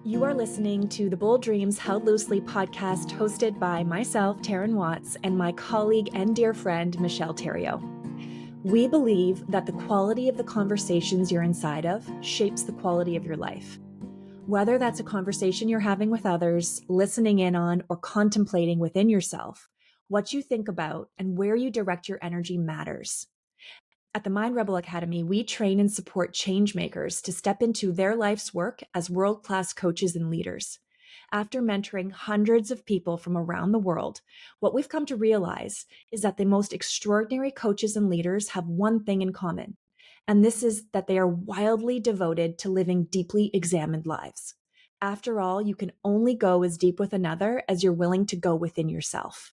You are listening to the Bold Dreams Held Loosely podcast hosted by myself, Taryn Watts, and my colleague and dear friend, Michelle. We believe that the quality of the conversations you're inside of shapes the quality of your life. Whether that's a conversation you're having with others, listening in on, or contemplating within yourself, what you think about and where you direct your energy matters. At the Mind Rebel Academy, we train and support change makers to step into their life's work as world-class coaches and leaders. After mentoring hundreds of people from around the world, what we've come to realize is that the most extraordinary coaches and leaders have one thing in common, and this is that they are wildly devoted to living deeply examined lives. After all, you can only go as deep with another as you're willing to go within yourself.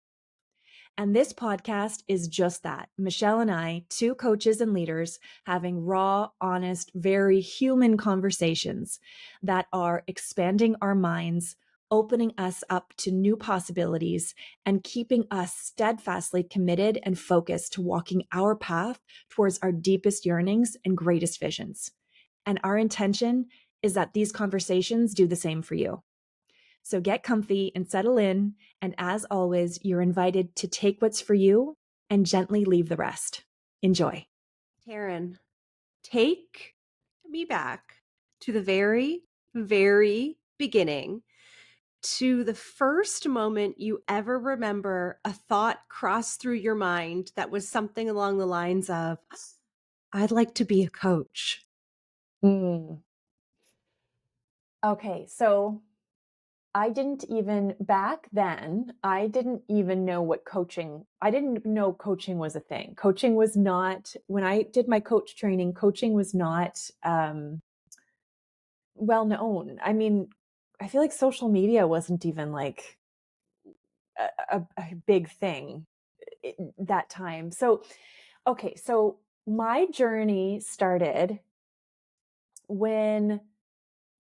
And this podcast is just that. Michelle and I, two coaches and leaders, having raw, honest, very human conversations that are expanding our minds, opening us up to new possibilities, and keeping us steadfastly committed and focused to walking our path towards our deepest yearnings and greatest visions. And our intention is that these conversations do the same for you. So get comfy and settle in. And as always, you're invited to take what's for you and gently leave the rest. Enjoy. Taryn, take me back to the very, very beginning, to the first moment you ever remember a thought crossed through your mind that was something along the lines of, I'd like to be a coach. Okay, so I didn't even know what coaching, I didn't know coaching was a thing. Coaching was not, when I did my coach training, coaching was not well known. I mean, I feel like social media wasn't even like a big thing that time. So, okay, so my journey started when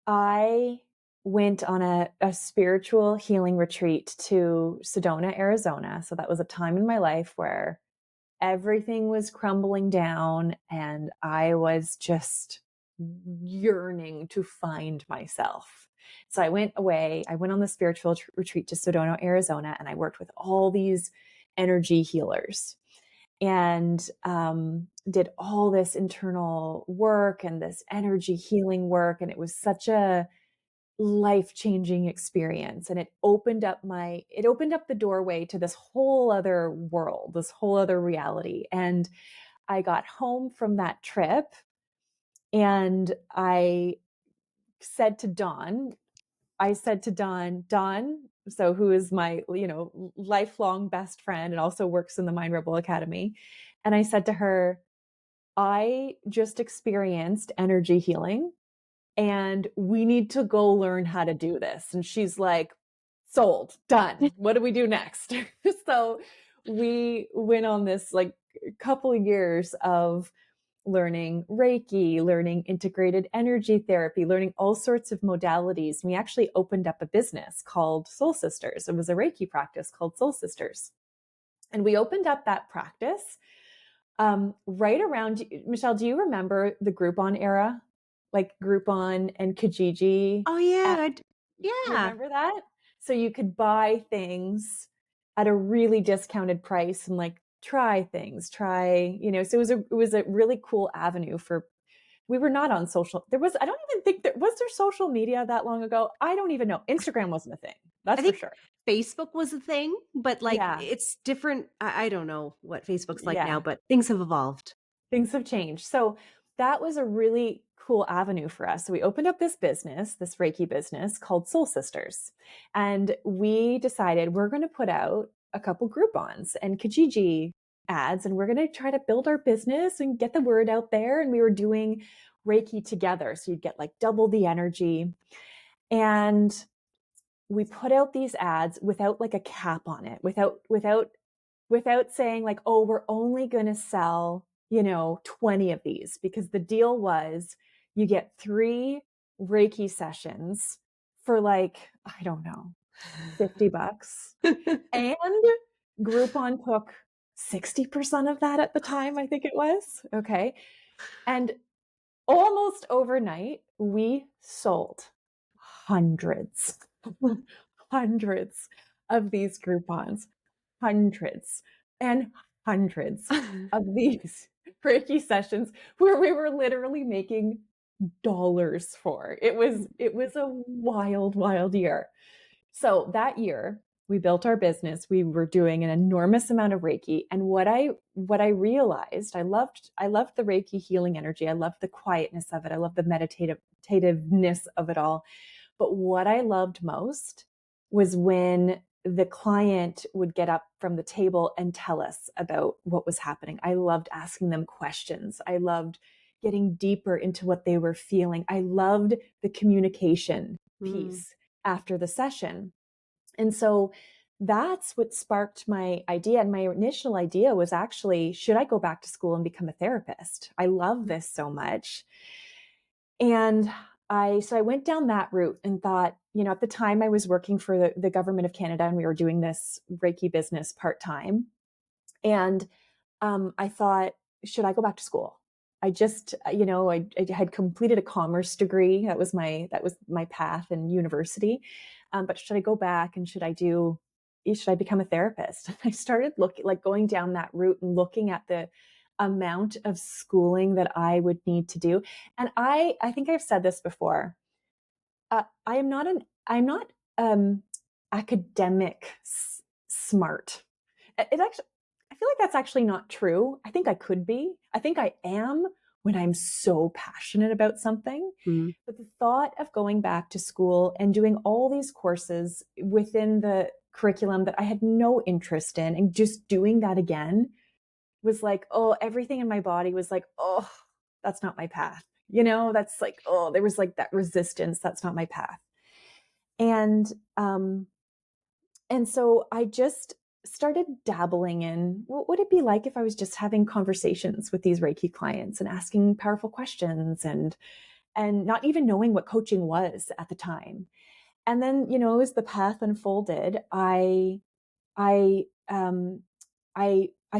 I went on a spiritual healing retreat to Sedona, Arizona. So that was a time in my life where everything was crumbling down and I was just yearning to find myself. So I went away, I went on the spiritual retreat to Sedona, Arizona, and I worked with all these energy healers and did all this internal work and this energy healing work. And it was such a life-changing experience. And it opened up the doorway to this whole other world, this whole other reality. And I got home from that trip and I said to Dawn, so who is my, lifelong best friend and also works in the Mind Rebel Academy. And I said to her, I just experienced energy healing and we need to go learn how to do this. And she's like, sold, done. What do we do next? So we went on this like couple of years of learning Reiki, learning integrated energy therapy, learning all sorts of modalities. We actually opened up a business called Soul Sisters. It was a Reiki practice called Soul Sisters. And we opened up that practice right around, Michelle, do you remember the Groupon era? Like Groupon and Kijiji? Oh, yeah. You Yeah. remember that? So you could buy things at a really discounted price and like try things, so it was a really cool avenue for, we were not on social. I don't even think was there social media that long ago? I don't even know. Instagram wasn't a thing. That's I for think sure. Facebook was a thing, but like Yeah. it's different. I don't know what Facebook's like now, Yeah. but things have evolved. Things have changed. So that was a really cool avenue for us. So we opened up this Reiki business called Soul Sisters. And we decided we're going to put out a couple Groupons and Kijiji ads, and we're going to try to build our business and get the word out there. And we were doing Reiki together. So you'd get like double the energy. And we put out these ads without like a cap on it, without saying like, oh, we're only going to sell 20 of these, because the deal was you get 3 Reiki sessions for like, I don't know, $50. And Groupon took 60% of that at the time, I think it was. Okay. And almost overnight, we sold hundreds, hundreds of these Groupons, hundreds and hundreds of these Reiki sessions where we were literally making dollars for. It was a wild, wild year. So that year, we built our business. We were doing an enormous amount of Reiki. And what I realized, I loved the Reiki healing energy. I loved the quietness of it. I loved the meditativeness of it all. But what I loved most was when the client would get up from the table and tell us about what was happening. I loved asking them questions. I loved getting deeper into what they were feeling. I loved the communication piece after the session. And so that's what sparked my idea. And my initial idea was actually, should I go back to school and become a therapist? I love this so much. And so I went down that route and thought, at the time I was working for the government of Canada and we were doing this Reiki business part-time. And I thought, should I go back to school? I just, I had completed a commerce degree. That was my path in university. But should I go back and should I become a therapist? I started going down that route and looking at the amount of schooling that I would need to do. And I think I've said this before. I'm not academic smart. It actually, I feel like that's actually not true. I think I could be. I think I am when I'm so passionate about something. But the thought of going back to school and doing all these courses within the curriculum that I had no interest in and just doing that again was like, oh, everything in my body was like, oh, that's not my path. That's like, oh, there was like that resistance. That's not my path. And so I just started dabbling in what would it be like if I was just having conversations with these Reiki clients and asking powerful questions and not even knowing what coaching was at the time. And then, as the path unfolded, I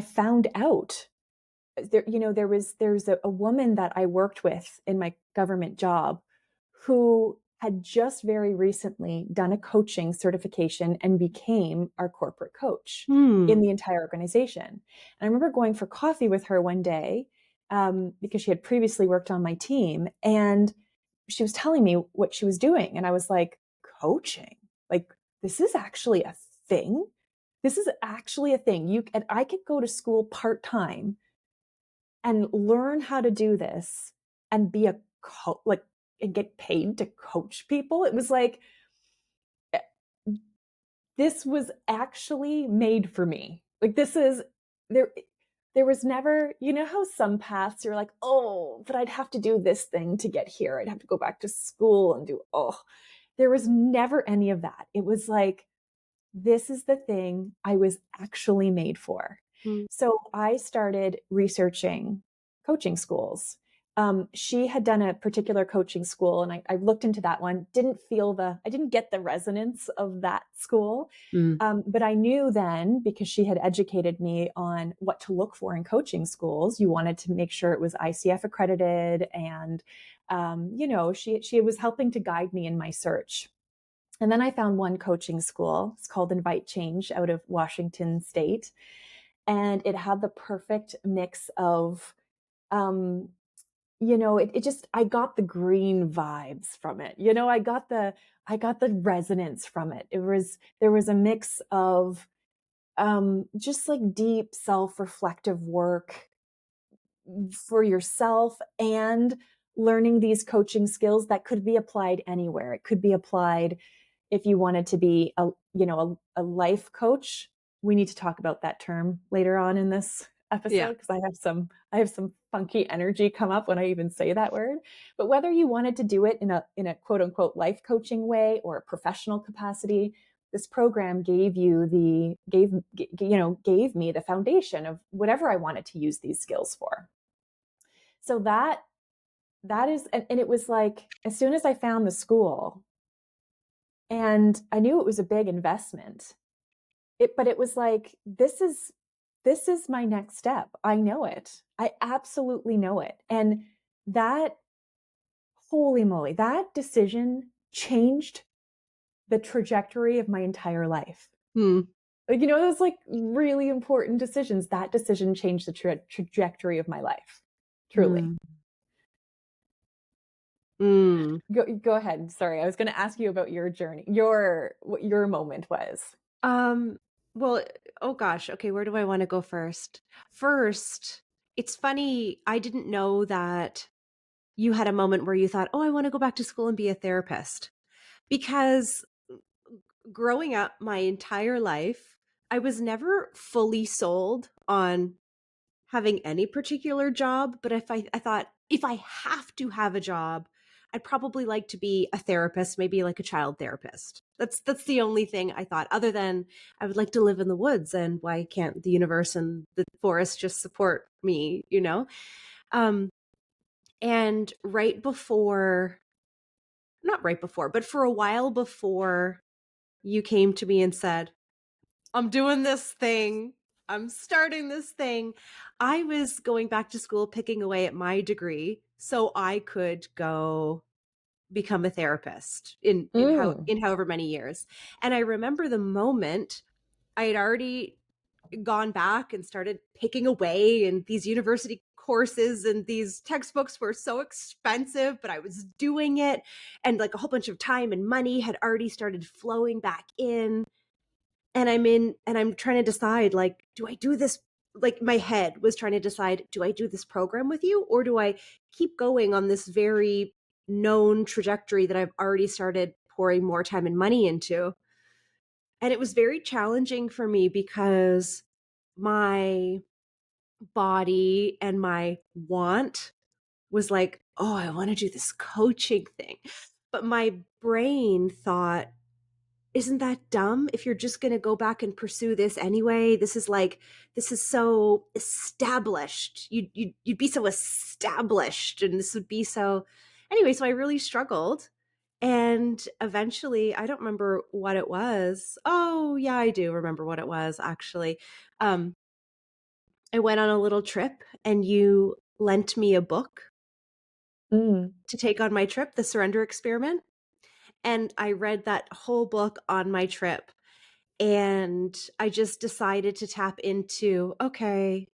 found out there's a woman that I worked with in my government job who had just very recently done a coaching certification and became our corporate coach in the entire organization. And I remember going for coffee with her one day because she had previously worked on my team, and she was telling me what she was doing. And I was like, coaching? Like, this is actually a thing? This is actually a thing. And I could go to school part-time and learn how to do this and be and get paid to coach people. It was like, this was actually made for me. Like, there was never, how some paths you're like, oh, but I'd have to do this thing to get here. I'd have to go back to school and there was never any of that. It was like, this is the thing I was actually made for. So I started researching coaching schools. She had done a particular coaching school, and I looked into that one. I didn't get the resonance of that school. But I knew then, because she had educated me on what to look for in coaching schools, you wanted to make sure it was ICF accredited. And, she was helping to guide me in my search. And then I found one coaching school. It's called Invite Change out of Washington State. And it had the perfect mix of, I got the green vibes from it. I got the resonance from it. There was a mix of, just like deep self-reflective work for yourself and learning these coaching skills that could be applied anywhere. It could be applied if you wanted to be a life coach. We need to talk about that term later on in this episode, because I have some funky energy come up when I even say that word. But whether you wanted to do it in a quote unquote life coaching way or a professional capacity, this program gave me the foundation of whatever I wanted to use these skills for. So that is, and it was like, as soon as I found the school, and I knew it was a big investment, but it was like, this is my next step. I know it. I absolutely know it. And that, holy moly, that decision changed the trajectory of my entire life. Hmm. Like, you know, those like really important decisions. That decision changed the trajectory of my life. Truly. Mm. Mm. Go ahead. Sorry, I was going to ask you about your journey, what your moment was. Um, well, oh gosh, okay, where do I want to go first? First, it's funny, I didn't know that you had a moment where you thought, "Oh, I want to go back to school and be a therapist." Because growing up my entire life, I was never fully sold on having any particular job, but if I thought if I have to have a job, I'd probably like to be a therapist, maybe like a child therapist. That's the only thing I thought, other than I would like to live in the woods, and why can't the universe and the forest just support me, you know? Um, and right before, not right before, but for a while before you came to me and said, I'm doing this thing. I'm starting this thing. I was going back to school, picking away at my degree so I could go become a therapist Mm. in however many years. And I remember the moment I had already gone back and started picking away, and these university courses and these textbooks were so expensive, but I was doing it, and like a whole bunch of time and money had already started flowing back in, and I'm trying to decide, like, do I do this? Like, my head was trying to decide, do I do this program with you, or do I keep going on this very known trajectory that I've already started pouring more time and money into? And it was very challenging for me because my body and my want was like, oh, I want to do this coaching thing. But my brain thought, isn't that dumb? If you're just going to go back and pursue this anyway, this is so established. You'd be so established, and this would be so. Anyway, so I really struggled, and eventually, I don't remember what it was. Oh yeah, I do remember what it was actually. Um, I went on a little trip, and you lent me a book Mm. to take on my trip, The Surrender Experiment, and I read that whole book on my trip. And I just decided to tap into, okay,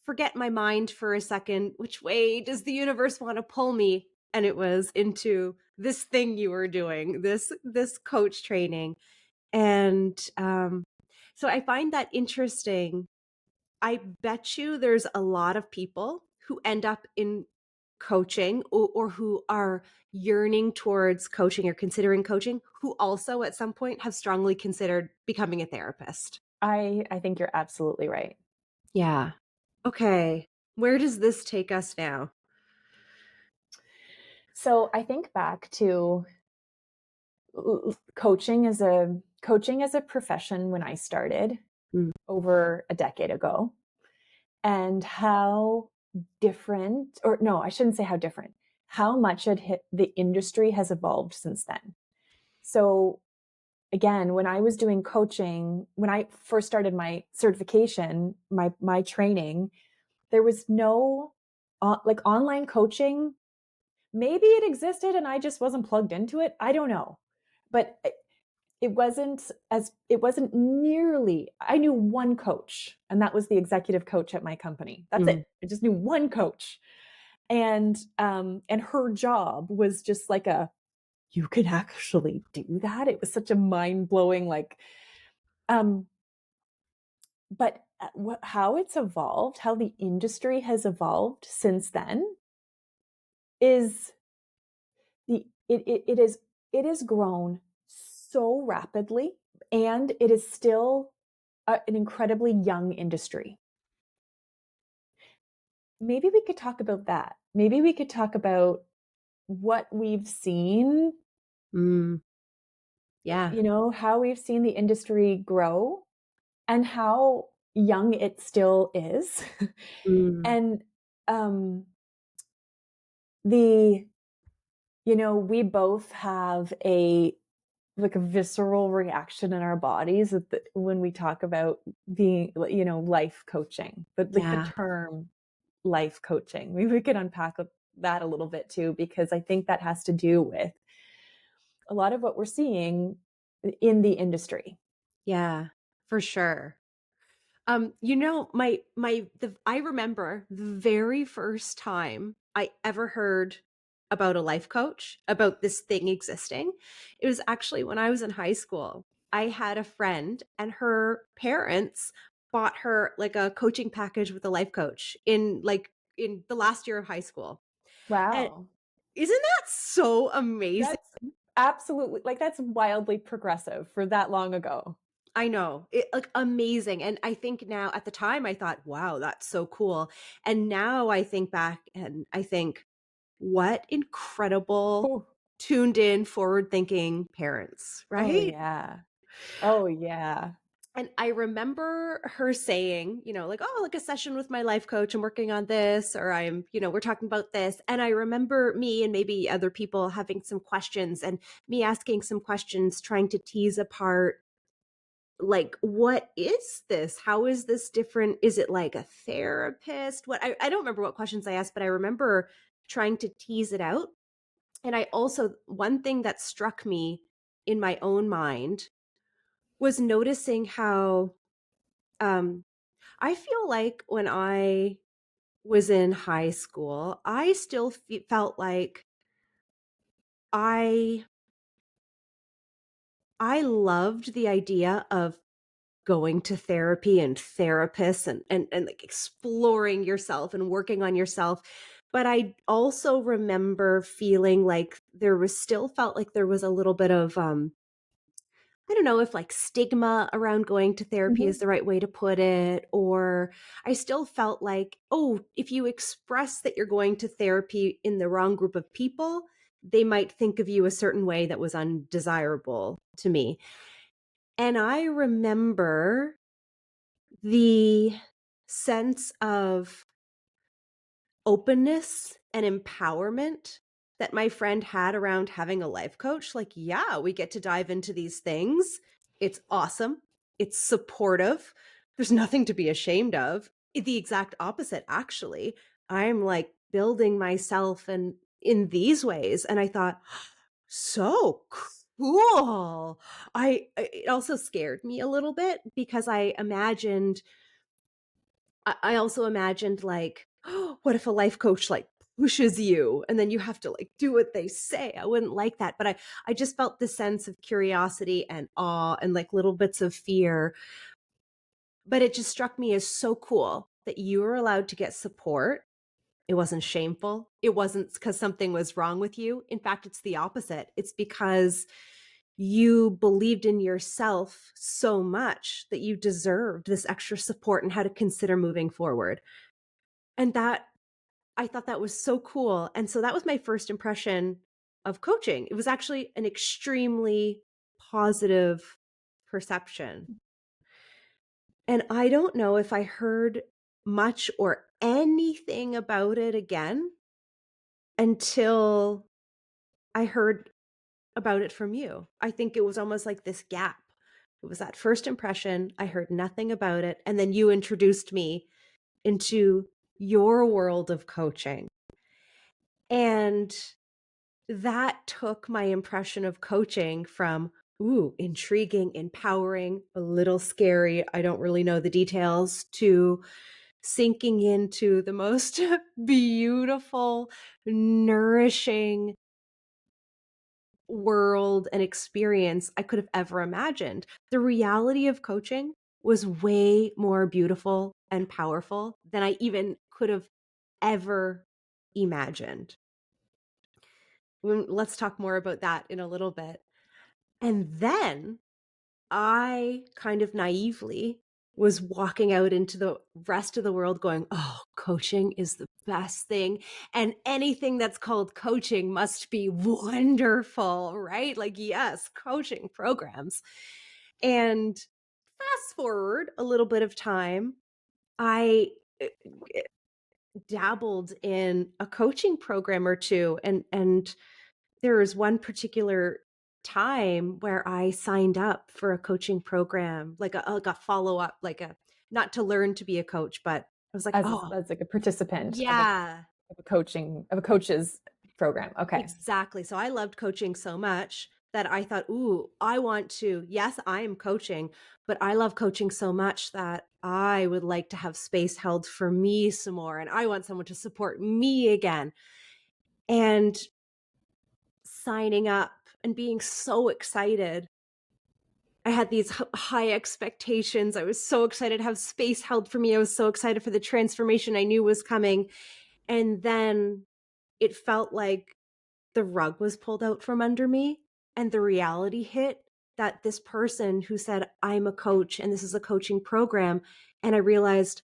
forget my mind for a second. Which way does the universe want to pull me? And it was into this thing you were doing, this coach training. And so I find that interesting. I bet you there's a lot of people who end up in coaching, or who are yearning towards coaching or considering coaching, who also at some point have strongly considered becoming a therapist. I think you're absolutely right. Yeah. Okay. Where does this take us now? So I think back to coaching as a profession when I started Mm. over a decade ago, and how different, or no, I shouldn't say how different, how much the industry has evolved since then. So again, when I was doing coaching, when I first started my certification, my training, there was no like online coaching. Maybe it existed and I just wasn't plugged into it. I don't know. But it wasn't nearly, I knew one coach, and that was the executive coach at my company. That's Mm. it. I just knew one coach. And her job was just like you could actually do that. It was such a mind-blowing, like, um but how it's evolved, how the industry has evolved since then is it is, it has grown so rapidly, and it is still an incredibly young industry. Maybe we could talk about that. Maybe we could talk about what we've seen, Mm. Yeah. you know, how we've seen the industry grow and how young it still is. Mm. And um the you know, we both have a like a visceral reaction in our bodies when we talk about being, you know, life coaching, but like the Yeah. term life coaching. Maybe we could unpack that a little bit too, because I think that has to do with what we're seeing in the industry. Yeah, for sure. I remember the very first time I ever heard about a life coach, about this thing existing. It was actually when I was in high school. I had a friend and her parents bought her like a coaching package with a life coach in the last year of high school. And Wow. isn't that so amazing? That's absolutely, like, that's wildly progressive for that long ago. I know. Like amazing. And I think now at the time I thought, wow, that's so cool. And now I think back and I think, what incredible, Whew. tuned in, forward thinking parents, Oh, right? yeah. Oh, yeah. And I remember her saying, like, oh, like a session with my life coach, I'm working on this, or we're talking about this. And I remember me and maybe other people having some questions and me asking some questions, trying to tease apart like, what is this? How is this different? Is it like a therapist? I don't remember what questions I asked, but I remember trying to tease it out. And I also, one thing that struck me in my own mind was noticing how um, I feel like when I was in high school, I still felt like I I loved the idea of going to therapy and therapists and like exploring yourself and working on yourself. But I also remember feeling like felt like there was a little bit of I don't know if like stigma around going to therapy is Mhm. the right way to put it, or I still felt like, oh, if you express that you're going to therapy in the wrong group of people, they might think of you a certain way that was undesirable to me. And I remember the sense of openness and empowerment that my friend had around having a life coach. Like, yeah, we get to dive into these things. It's awesome. It's supportive. There's nothing to be ashamed of. The exact opposite, actually. I'm like building myself and in these ways. And I thought, so cool. It also scared me a little bit because I also imagined like, oh, what if a life coach like pushes you and then you have to like do what they say? I wouldn't like that. But I just felt the sense of curiosity and awe and like little bits of fear. But it just struck me as so cool that you were allowed to get support. It wasn't shameful. It wasn't because something was wrong with you. In fact, it's the opposite. It's because you believed in yourself so much that you deserved this extra support and how to consider moving forward. And that I thought that was so cool. And so that was my first impression of coaching. It was actually an extremely positive perception. And I don't know if I heard much or anything about it again until I heard about it from you. I think it was almost like this gap. It was that first impression. I heard nothing about it. And then you introduced me into your world of coaching. And that took my impression of coaching from, ooh, intriguing, empowering, a little scary, I don't really know the details, to sinking into the most beautiful, nourishing world and experience I could have ever imagined. The reality of coaching was way more beautiful and powerful than I even could have ever imagined. Let's talk more about that in a little bit. And then I kind of naively was walking out into the rest of the world going, oh, coaching is the best thing. And anything that's called coaching must be wonderful, right? Like, yes, coaching programs. And fast forward a little bit of time, I dabbled in a coaching program or two and there was one particular time where I signed up for a coaching program, like a follow up, like a not to learn to be a coach, but I was like, oh, As like a participant yeah, of a coach's program. Okay. exactly. So I loved coaching so much that I thought, ooh, I want to, yes, I am coaching, but I love coaching so much that I would like to have space held for me some more. And I want someone to support me again. And signing up and being so excited. I had these high expectations. I was so excited to have space held for me. I was so excited for the transformation I knew was coming. And then it felt like the rug was pulled out from under me and the reality hit that this person who said, I'm a coach and this is a coaching program. And I realized,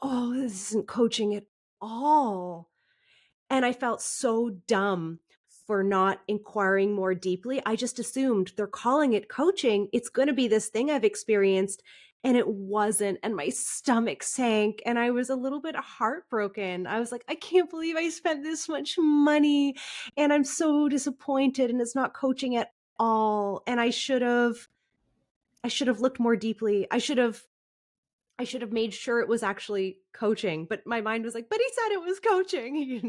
oh, this isn't coaching at all. And I felt so dumb for not inquiring more deeply. I just assumed they're calling it coaching. It's going to be this thing I've experienced. And it wasn't. And my stomach sank. And I was a little bit heartbroken. I was like, I can't believe I spent this much money. And I'm so disappointed. And it's not coaching at all. And I should have looked more deeply. I should have made sure it was actually coaching, but my mind was like, but he said it was coaching,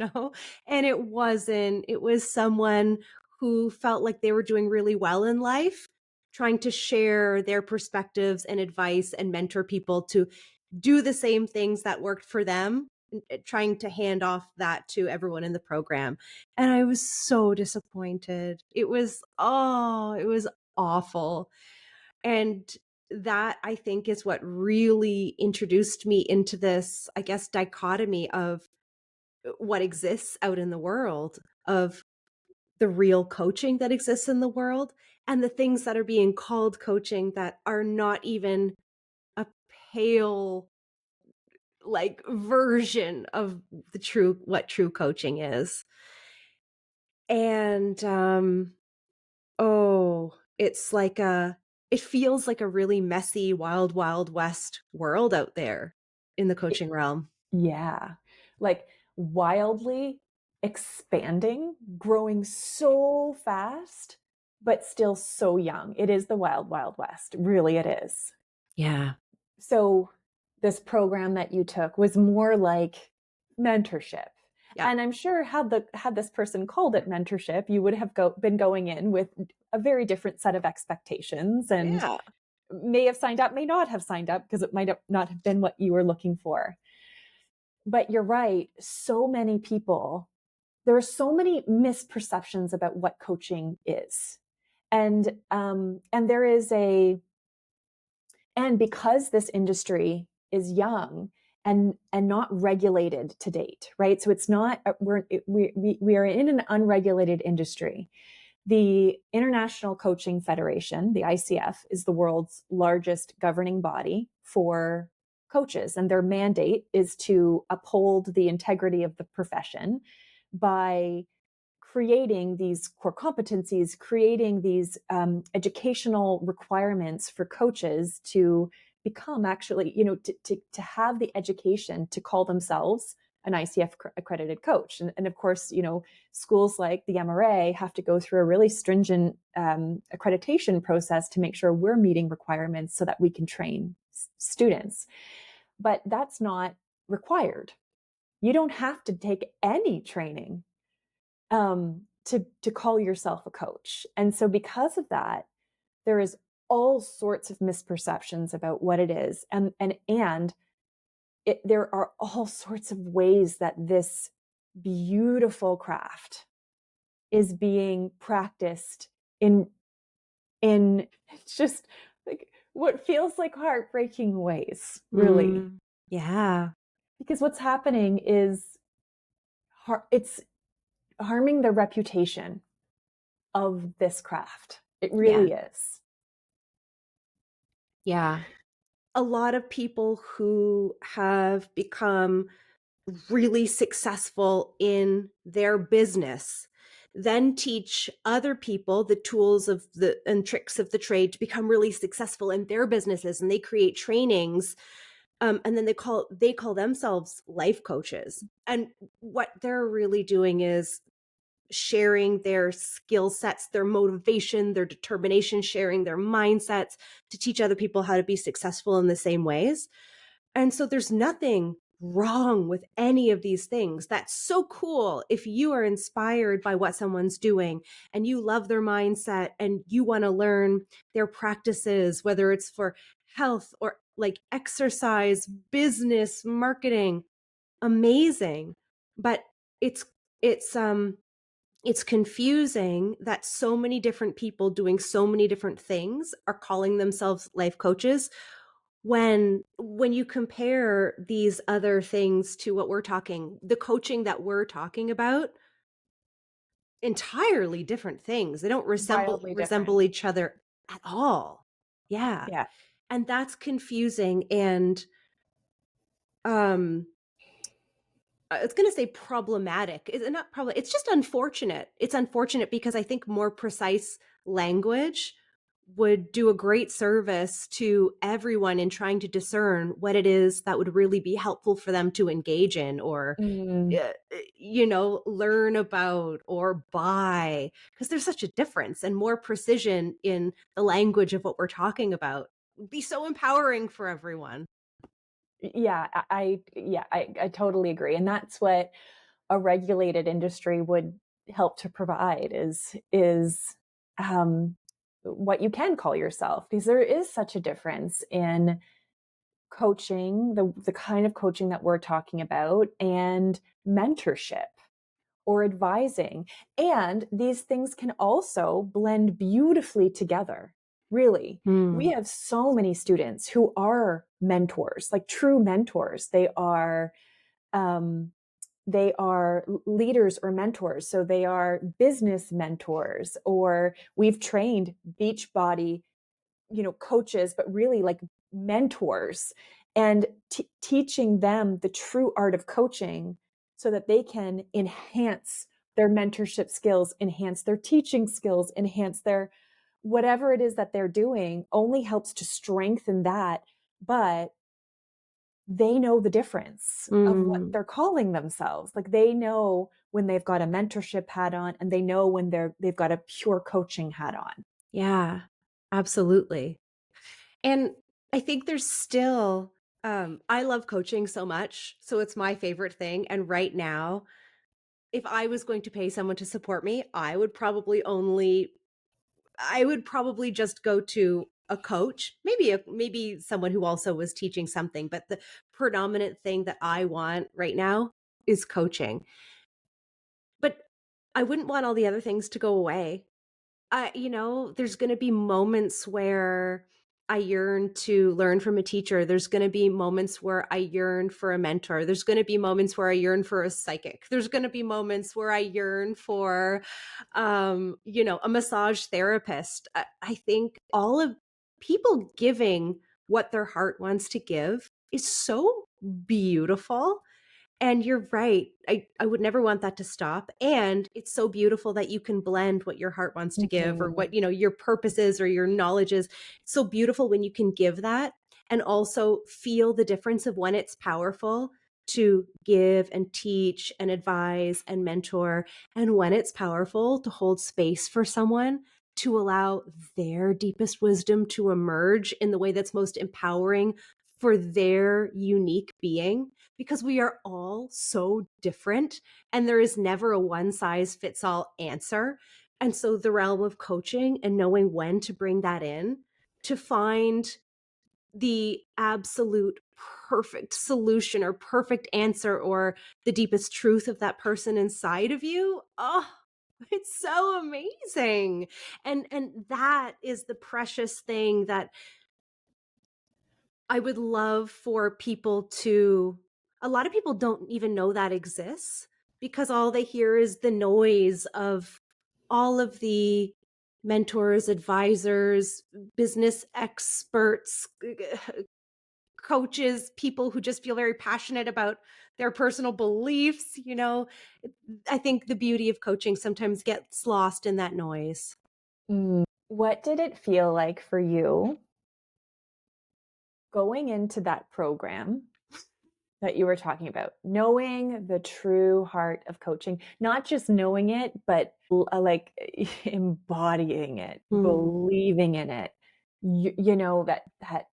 and it wasn't. It was someone who felt like they were doing really well in life, trying to share their perspectives and advice and mentor people to do the same things that worked for them, trying to hand off that to everyone in the program. And I was so disappointed. It was awful. And that I think is what really introduced me into this, I guess, dichotomy of what exists out in the world, of the real coaching that exists in the world, and the things that are being called coaching that are not even a pale like version of what true coaching is. And oh, it feels like a really messy, wild, wild west world out there in the It- coaching realm. yeah. Like wildly expanding, growing so fast, but still so young. It is the wild, wild west. Really, it is. Yeah. So this program that you took was more like mentorship. Yeah. And I'm sure had this person called it mentorship, you would have been going in with a very different set of expectations and Yeah. may have signed up, may not have signed up because it might not have been what you were looking for. But you're right, so many people, there are so many misperceptions about what coaching is. And there is and because this industry is young and not regulated to date, right? So it's not we are in an unregulated industry. The International Coaching Federation, the ICF, is the world's largest governing body for coaches, and their mandate is to uphold the integrity of the profession by creating these core competencies, creating these educational requirements for coaches to become actually, to have the education to call themselves an ICF accredited coach. And of course, schools like the MRA have to go through a really stringent accreditation process to make sure we're meeting requirements so that we can train students. But that's not required. You don't have to take any training to call yourself a coach. And so because of that, there is all sorts of misperceptions about what it is. There are all sorts of ways that this beautiful craft is being practiced in just like what feels like heartbreaking ways, really. Yeah. Because what's happening is it's harming the reputation of this craft. It Yeah. really is. Yeah. A lot of people who have become really successful in their business then teach other people the tools and tricks of the trade to become really successful in their businesses, and they create trainings, and then they call themselves life coaches. And what they're really doing is sharing their skill sets, their motivation, their determination, sharing their mindsets to teach other people how to be successful in the same ways. And so there's nothing wrong with any of these things. That's so cool. If you are inspired by what someone's doing and you love their mindset and you want to learn their practices, whether it's for health or like exercise, business, marketing, amazing. But it's it's um it's confusing that so many different people doing so many different things are calling themselves life coaches when you compare these other things to what the coaching that we're talking about, entirely different things. They don't Wildly different. resemble each other at all. Yeah. Yeah. And that's confusing and um I was going to say problematic. Is it not probably? It's just unfortunate. It's unfortunate because I think more precise language would do a great service to everyone in trying to discern what it is that would really be helpful for them to engage in or Mm, learn about or buy, because there's such a difference, and more precision in the language of what we're talking about would be so empowering for everyone. yeah, I totally agree. And that's what a regulated industry would help to provide is um, what you can call yourself, because there is such a difference in coaching, the kind of coaching that we're talking about, and mentorship or advising. And these things can also blend beautifully together. Really, we Hmm. have so many students who are mentors, like true mentors. Um, they are leaders or mentors. So they are business mentors, or we've trained beach body, coaches, but really like mentors, and teaching them the true art of coaching so that they can enhance their mentorship skills, enhance their teaching skills, enhance their whatever it is that they're doing, only helps to strengthen that. But they know the difference of what Mm. they're calling themselves. Like they know when they've got a mentorship hat on, and they know when they've got a pure coaching hat on. Yeah, absolutely. And I think there's still, I love coaching so much. So it's my favorite thing. And right now, if I was going to pay someone to support me, I would probably just go to a coach, maybe someone who also was teaching something. But the predominant thing that I want right now is coaching. But I wouldn't want all the other things to go away. There's going to be moments where I yearn to learn from a teacher. There's going to be moments where I yearn for a mentor. There's going to be moments where I yearn for a psychic. There's going to be moments where I yearn for, a massage therapist. I think all of people giving what their heart wants to give is so beautiful, and you're right. I would never want that to stop. And it's so beautiful that you can blend what your heart wants to give or Mhm. what, your purpose is or your knowledge is. It's so beautiful when you can give that and also feel the difference of when it's powerful to give and teach and advise and mentor, and when it's powerful to hold space for someone to allow their deepest wisdom to emerge in the way that's most empowering for their unique being, because we are all so different and there is never a one size fits all answer. And so the realm of coaching and knowing when to bring that in to find the absolute perfect solution or perfect answer or the deepest truth of that person inside of you. Oh, it's so amazing. And that is the precious thing that I would love for people to. A lot of people don't even know that exists because all they hear is the noise of all of the mentors, advisors, business experts, coaches, people who just feel very passionate about their personal beliefs. I think the beauty of coaching sometimes gets lost in that noise. What did it feel like for you going into that program that you were talking about, knowing the true heart of coaching, not just knowing it, but like embodying it, Mm. believing in it, that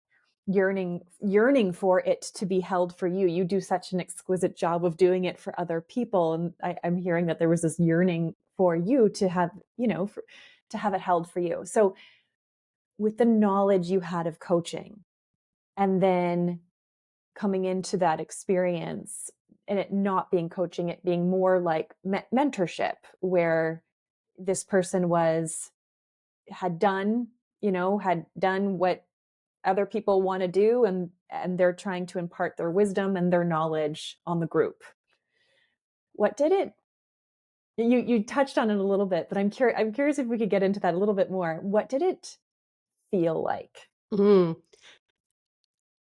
yearning for it to be held for you. You do such an exquisite job of doing it for other people. And I'm hearing that there was this yearning for you to have, to have it held for you. So with the knowledge you had of coaching and then coming into that experience and it not being coaching, it being more like mentorship, where this person had done what other people want to do, and they're trying to impart their wisdom and their knowledge on the group. What did it you touched on it a little bit, but I'm curious if we could get into that a little bit more. What did it feel like? Mm.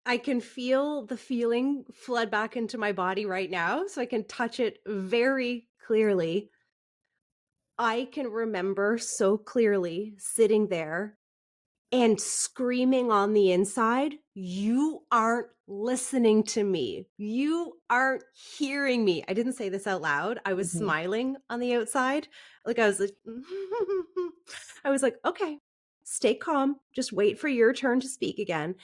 I can feel the feeling flood back into my body right now, so I can touch it very clearly. I can remember so clearly sitting there and screaming on the inside, "You aren't listening to me. You aren't hearing me." I didn't say this out loud. I was Mhm. smiling on the outside. Like I was like, I was like, okay, stay calm. Just wait for your turn to speak again.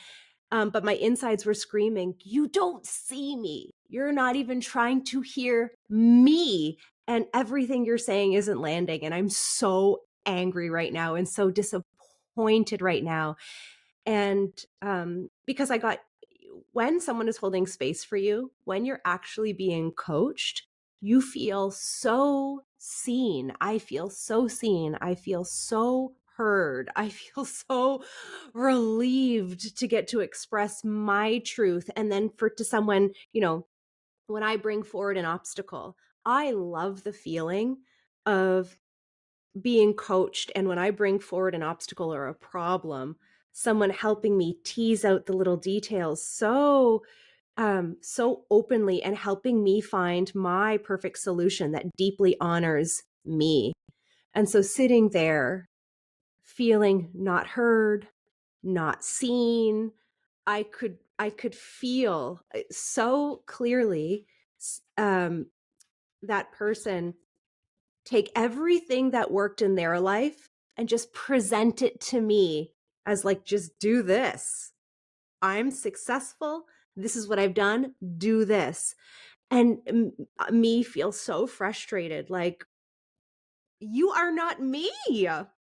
But my insides were screaming, "You don't see me. You're not even trying to hear me. And everything you're saying isn't landing." And I'm so angry right now and so disappointed right now. And because when someone is holding space for you, when you're actually being coached, you feel so seen. I feel so seen. I feel so heard. I feel so relieved to get to express my truth. And then to someone, when I bring forward an obstacle, I love the feeling of being coached, and when I bring forward an obstacle or a problem, someone helping me tease out the little details so openly and helping me find my perfect solution that deeply honors me. And so sitting there feeling not heard, not seen, I could feel so clearly that person take everything that worked in their life and just present it to me as like, just do this. I'm successful. This is what I've done. Do this. And me feel so frustrated. Like, you are not me.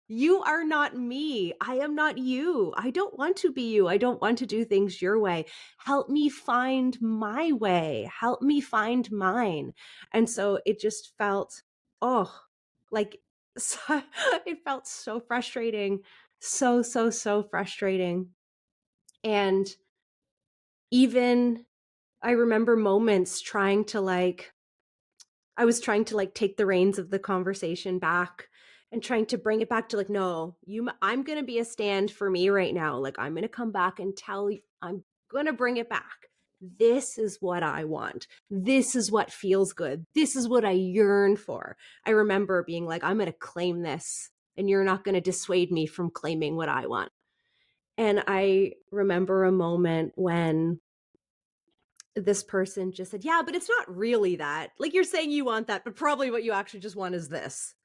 You are not me. I am not you. I don't want to be you. I don't want to do things your way. Help me find my way. Help me find mine. And so it just felt, oh, like so, it felt so frustrating. So, so, so frustrating. And even I remember moments I was trying to like take the reins of the conversation back and trying to bring it back to like, no, I'm going to be a stand for me right now. Like, I'm going to come back and tell you, I'm going to bring it back. This is what I want. This is what feels good. This is what I yearn for. I remember being like, I'm going to claim this, and you're not going to dissuade me from claiming what I want. And I remember a moment when this person just said, "Yeah, but it's not really that. Like, you're saying you want that, but probably what you actually just want is this."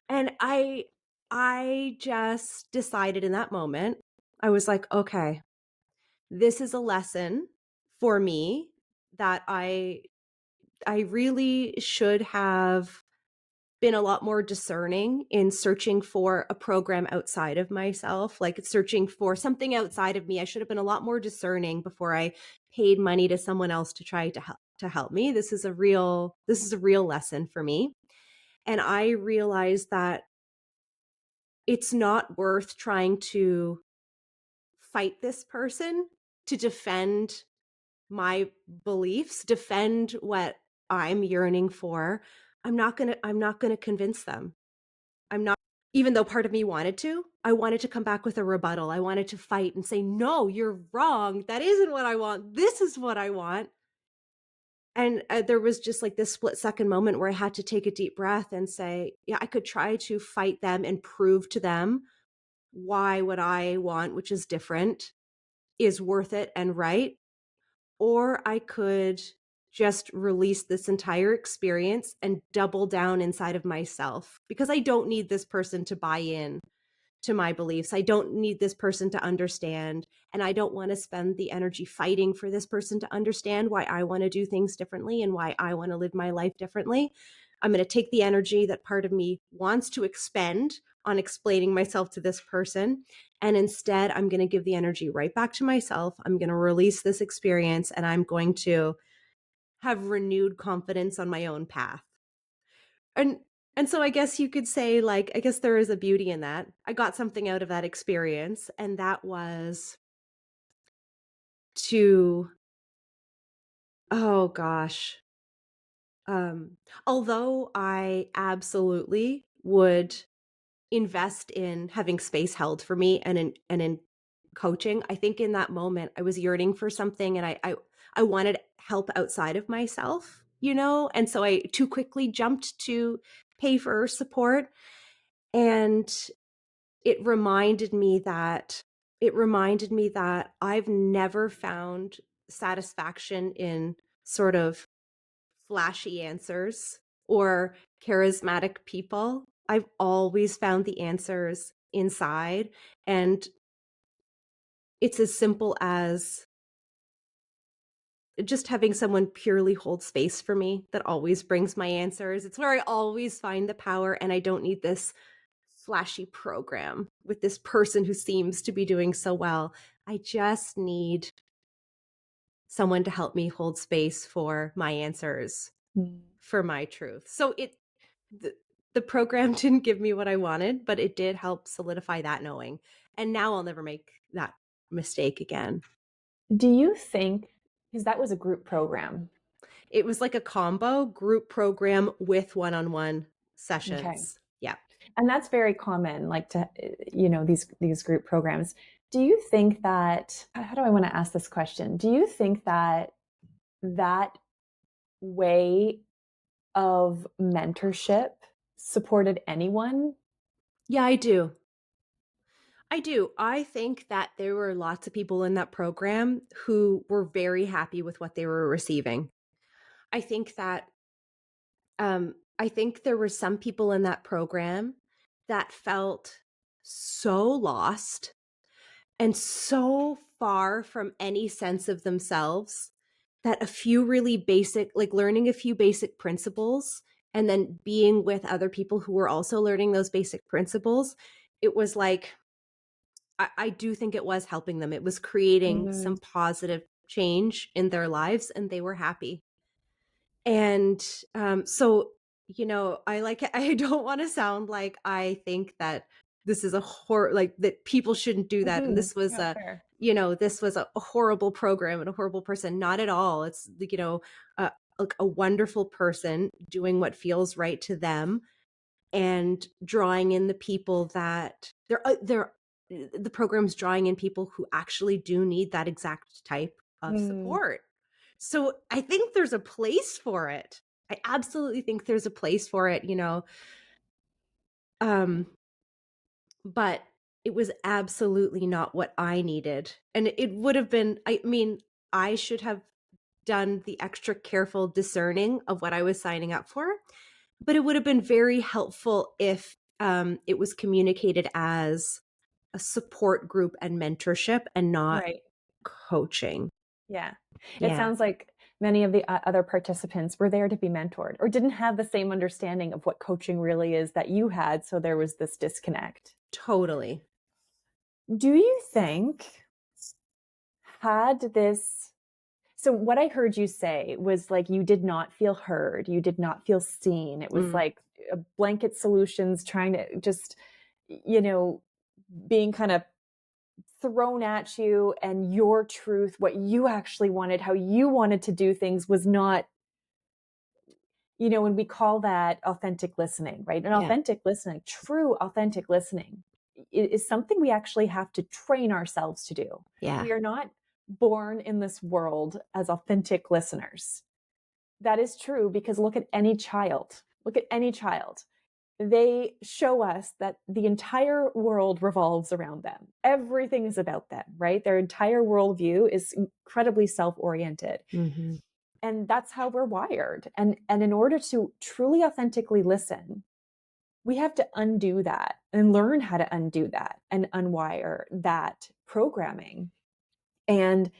And I just decided in that moment, I was like, "Okay, this is a lesson for me that I really should have been a lot more discerning in searching for a program outside of myself, like searching for something outside of me. I should have been a lot more discerning before I paid money to someone else to try to help me. This is a real lesson for me. And I realized that it's not worth trying to fight this person to defend my beliefs, defend what I'm yearning for. I'm not going to convince them. I'm not, even though part of me wanted to, I wanted to come back with a rebuttal. I wanted to fight and say, "No, you're wrong. That isn't what I want. This is what I want." And there was just like this split second moment where I had to take a deep breath and say, yeah, I could try to fight them and prove to them why what I want, which is different, is worth it and right. Or I could just release this entire experience and double down inside of myself, because I don't need this person to buy in to my beliefs. I don't need this person to understand. And I don't want to spend the energy fighting for this person to understand why I want to do things differently and why I want to live my life differently. I'm going to take the energy that part of me wants to expend on explaining myself to this person. And instead, I'm going to give the energy right back to myself. I'm going to release this experience and I'm going to have renewed confidence on my own path. And and so I guess you could say, like, I guess there is a beauty in that. I got something out of that experience, and that was to, oh gosh, although I absolutely would invest in having space held for me and in coaching, I think in that moment I was yearning for something, and I wanted help outside of myself, and so I too quickly jumped to pay for support. And it reminded me that I've never found satisfaction in sort of flashy answers or charismatic people. I've always found the answers inside. And it's as simple as just having someone purely hold space for me that always brings my answers. It's where I always find the power, and I don't need this flashy program with this person who seems to be doing so well. I just need someone to help me hold space for my answers, Mm. for my truth. So the, the program didn't give me what I wanted, but it did help solidify that knowing. And now I'll never make that mistake again. Do you think, because that was a group program? It was like a combo group program with one-on-one Okay. sessions. Yeah. And that's very common, like to, these group programs. Do you think that, how do I want to ask this question? Do you think that that way of mentorship supported anyone? Yeah, I do. I do. I think that there were lots of people in that program who were very happy with what they were receiving. I think that I think there were some people in that program that felt so lost and so far from any sense of themselves that a few really basic, like learning a few basic principles and then being with other people who were also learning those basic principles, it was like I do think it was helping them. It was creating Mm-hmm. some positive change in their lives, and they were happy. And so, I don't want to sound like I think that this is like that people shouldn't do that. And Mm-hmm. this was Yeah, fair. this was a horrible program and a horrible person. Not at all. It's, uh, like a wonderful person doing what feels right to them and drawing in the people that the program's drawing in people who actually do need that exact type of Mm. support. So I think there's a place for it. I absolutely think there's a place for it, um but it was absolutely not what I needed. And it would have been, I mean, I should have done the extra careful discerning of what I was signing up for. But it would have been very helpful if it was communicated as a support group and mentorship and not Right. coaching. Yeah. It Yeah, sounds like many of the other participants were there to be mentored or didn't have the same understanding of what coaching really is that you had. So there was this disconnect. totally. Do you think, had this, so what I heard you say was like you did not feel heard, you did not feel seen. It was Mm, like blanket solutions trying to just, you know, being kind of thrown at you, and your truth, what you actually wanted, how you wanted to do things was not, and we call that authentic listening, right? And yeah, authentic listening, true authentic listening is something we actually have to train ourselves to do. yeah. We are not born in this world as authentic listeners. That is true because look at any child. Look at any child. They show us that the entire world revolves around them. Everything is about them, right? Their entire worldview is incredibly self-oriented. Hmm. And that's how we're wired. And in order to truly authentically listen, we have to undo that and learn how to undo that and unwire that programming and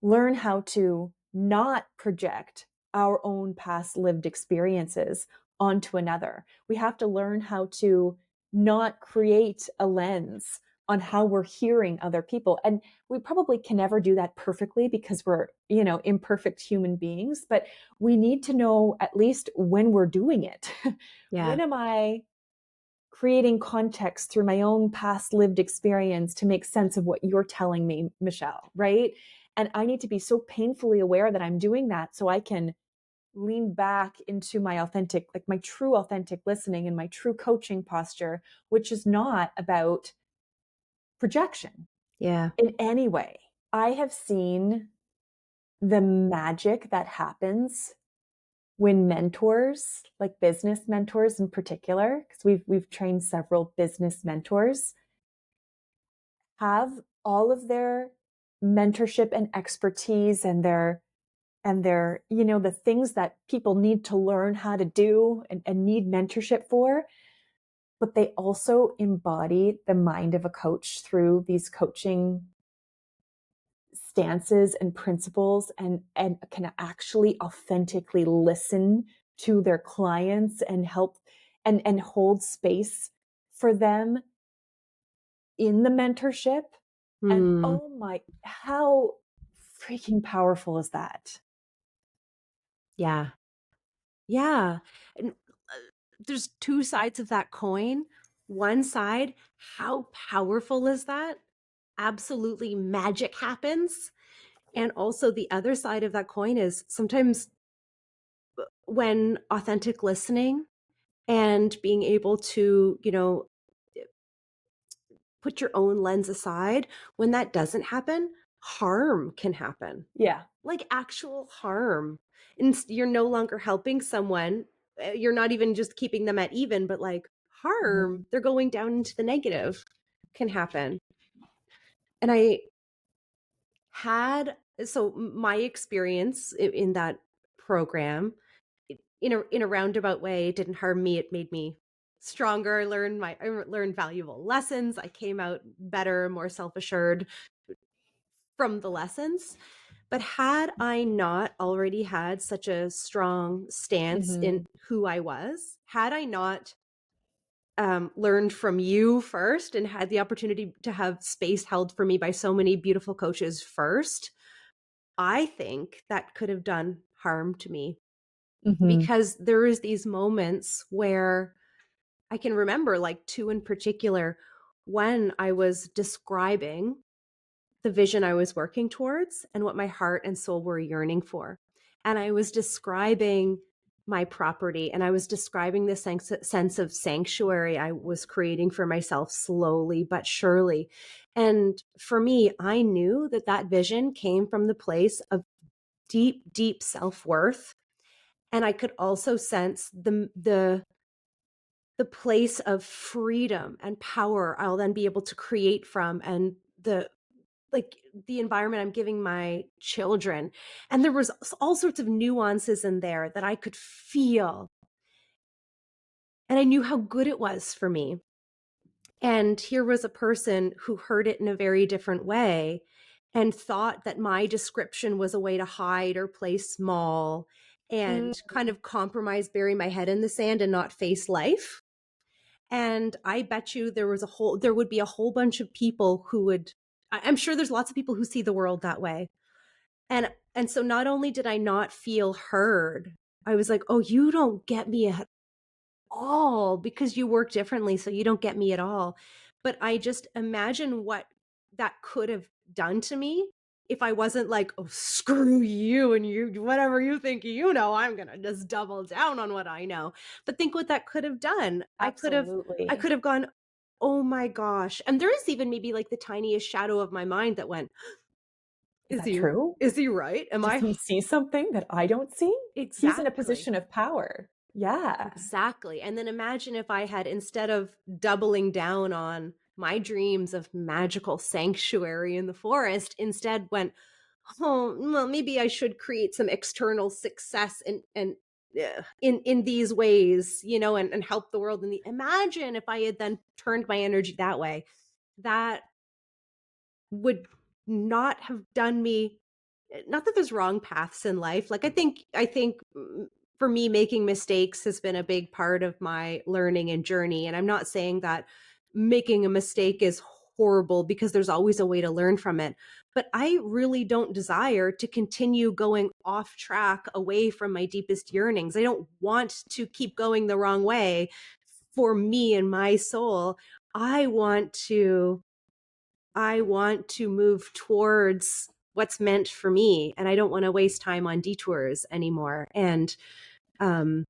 learn how to not project our own past lived experiences onto another. We have to learn how to not create a lens on how we're hearing other people. And we probably can never do that perfectly because we're, imperfect human beings, but we need to know at least when we're doing it. Yeah. When am I creating context through my own past lived experience to make sense of what you're telling me, Michelle, right? And I need to be so painfully aware that I'm doing that so I can lean back into my authentic, like my true authentic listening and my true coaching posture, which is not about projection Yeah. in any way. I have seen the magic that happens when mentors, like business mentors in particular, because we've trained several business mentors, have all of their mentorship and expertise and their the things that people need to learn how to do and need mentorship for, but they also embody the mind of a coach through these coaching stances and principles and can actually authentically listen to their clients and help and hold space for them in the mentorship. And Mm, oh my, how freaking powerful is that? yeah. Yeah. And there's two sides of that coin. One side, how powerful is that? Absolutely magic happens. And also the other side of that coin is sometimes when authentic listening and being able to, put your own lens aside, when that doesn't happen, harm can happen. Yeah. Like actual harm. And you're no longer helping someone. You're not even just keeping them at even, but like harm, Mhm. they're going down into the negative can happen. And I had, so my experience in that program, in a roundabout way, it didn't harm me. It made me stronger. I learned valuable lessons. I came out better, more self-assured from the lessons. But had I not already had such a strong stance in Mhm. who I was, had I not learned from you first and had the opportunity to have space held for me by so many beautiful coaches first, I think that could have done harm to me, Mhm. because there is these moments where I can remember, like two in particular, when I was describing the vision I was working towards and what my heart and soul were yearning for. And I was describing my property and I was describing the sense of sanctuary I was creating for myself slowly but surely. And for me, I knew that that vision came from the place of deep, deep self-worth. And I could also sense the place of freedom and power I'll then be able to create from, and the environment I'm giving my children. And there was all sorts of nuances in there that I could feel. And I knew how good it was for me. And here was a person who heard it in a very different way and thought that my description was a way to hide or play small Mm. and kind of compromise, bury my head in the sand and not face life. And I bet you there would be a whole bunch of people who would, I'm sure there's lots of people who see the world that way. And so not only did I not feel heard, I was like, "Oh, you don't get me at all because you work differently, so you don't get me at all." But I just imagine what that could have done to me if I wasn't like, "Oh, screw you and you whatever you think you know, I'm going to just double down on what I know." But think what that could have done. I Absolutely. could have gone, "Oh my gosh." And there is even maybe like the tiniest shadow of my mind that went, Is that true? is he right? Am Does I he see something that I don't see? He's in a exactly? position of power. Yeah. Exactly. And then imagine if I had, instead of doubling down on my dreams of magical sanctuary in the forest, instead went, "Oh, well, maybe I should create some external success and in these ways, and help the world. Imagine if I had then turned my energy that way, that would not have done me, not that there's wrong paths in life. Like I think for me, making mistakes has been a big part of my learning and journey. And I'm not saying that making a mistake is horrible, because there's always a way to learn from it. But I really don't desire to continue going off track away from my deepest yearnings. I don't want to keep going the wrong way for me and my soul. I want to I want to move towards what's meant for me, and I don't want to waste time on detours anymore. Um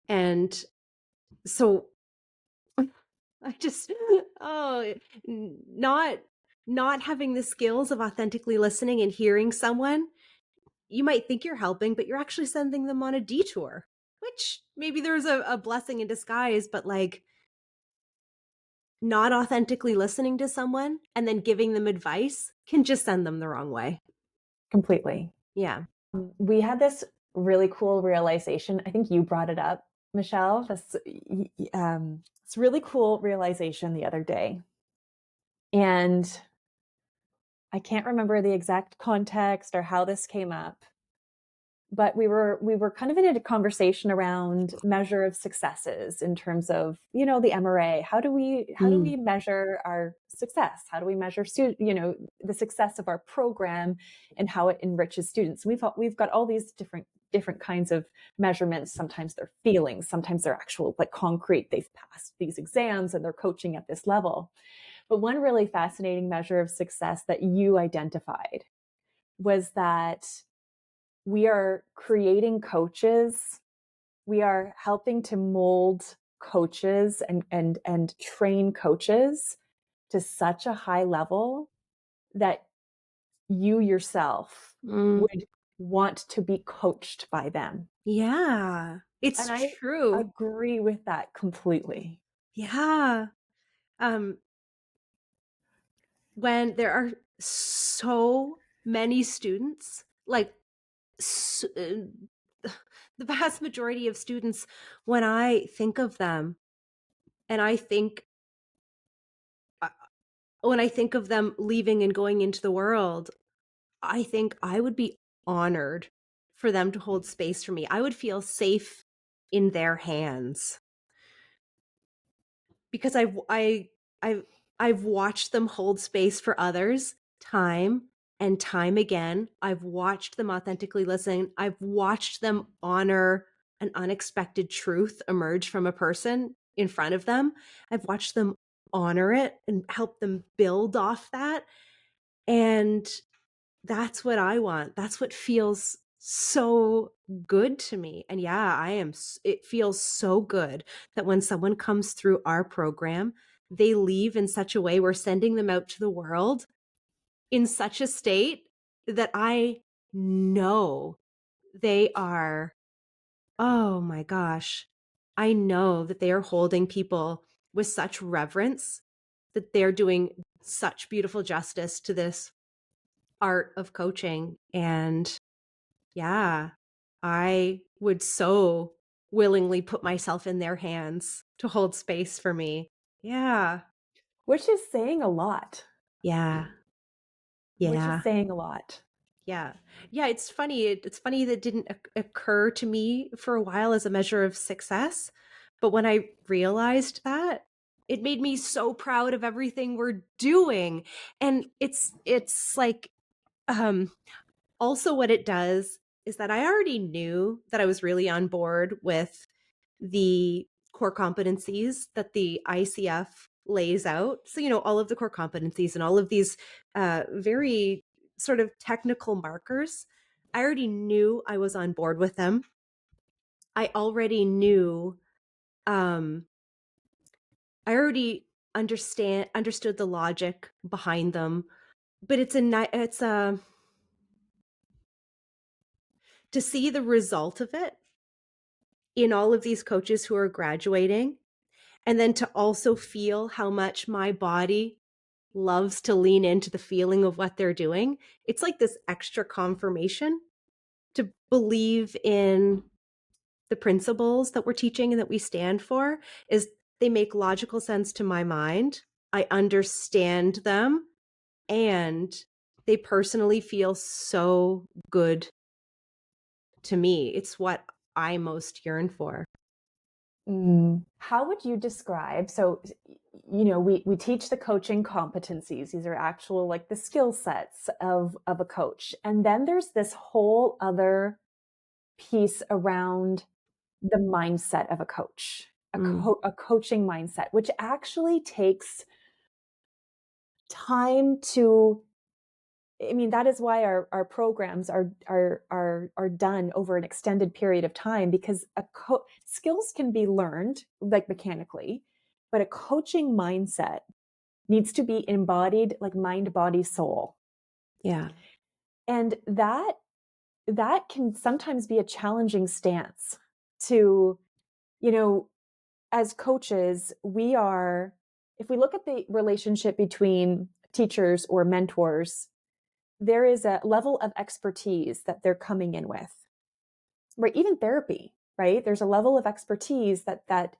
and so I just oh not not having the skills of authentically listening and hearing someone, you might think you're helping, but you're actually sending them on a detour, which maybe there's a blessing in disguise. But like, not authentically listening to someone and then giving them advice can just send them the wrong way. Completely. Yeah. We had this really cool realization. I think you brought it up, Michelle. This really cool realization the other day. And I can't remember the exact context or how this came up, but we were kind of in a conversation around measure of successes in terms of, the MRA. How do we measure our success? How do we measure the success of our program and how it enriches students? We've got all these different kinds of measurements. Sometimes they're feelings, sometimes they're actual, like, concrete. They've passed these exams and they're coaching at this level. But one really fascinating measure of success that you identified was that we are creating coaches. We are helping to mold coaches and train coaches to such a high level that you yourself would want to be coached by them. Yeah, it's And I true. agree with that completely. Yeah. When there are so many students, like the vast majority of students, when I think of them, and uh, when I think of them leaving and going into the world, I think I would be honored for them to hold space for me. I would feel safe in their hands, because I've watched them hold space for others time and time again. I've watched them authentically listen. I've watched them honor an unexpected truth emerge from a person in front of them. I've watched them honor it and help them build off that. And that's what I want. That's what feels so good to me. And yeah, it feels so good that when someone comes through our program, they leave in such a way, we're sending them out to the world in such a state that I know they are, oh my gosh, I know that they are holding people with such reverence, that they're doing such beautiful justice to this art of coaching. And yeah, I would so willingly put myself in their hands to hold space for me. Yeah. Which is saying a lot. Yeah. Which is Yeah. saying a lot. Yeah. Yeah. It's funny. It's funny that didn't occur to me for a while as a measure of success. But when I realized that, it made me so proud of everything we're doing. And it's like, also what it does is that I already knew that I was really on board with the core competencies that the ICF lays out. So, all of the core competencies and all of these very sort of technical markers, I already knew I was on board with them. I already knew, I already understood the logic behind them. But it's a to see the result of it in all of these coaches who are graduating, and then to also feel how much my body loves to lean into the feeling of what they're doing. It's like this extra confirmation to believe in the principles that we're teaching and that we stand for is they make logical sense to my mind. I understand them, and they personally feel so good to me. It's what I most yearn for. How would you describe, so, we teach the coaching competencies. These are actual, like, the skill sets of a coach. And then there's this whole other piece around the mindset of a coach, Mm. a coaching mindset, which actually takes time to, I mean, that is why our programs are done over an extended period of time, because skills can be learned, like, mechanically, but a coaching mindset needs to be embodied, like mind, body, soul. Yeah. And that can sometimes be a challenging stance to, you know, as coaches, if we look at the relationship between teachers or mentors, there is a level of expertise that they're coming in with, right? Even therapy, right? There's a level of expertise that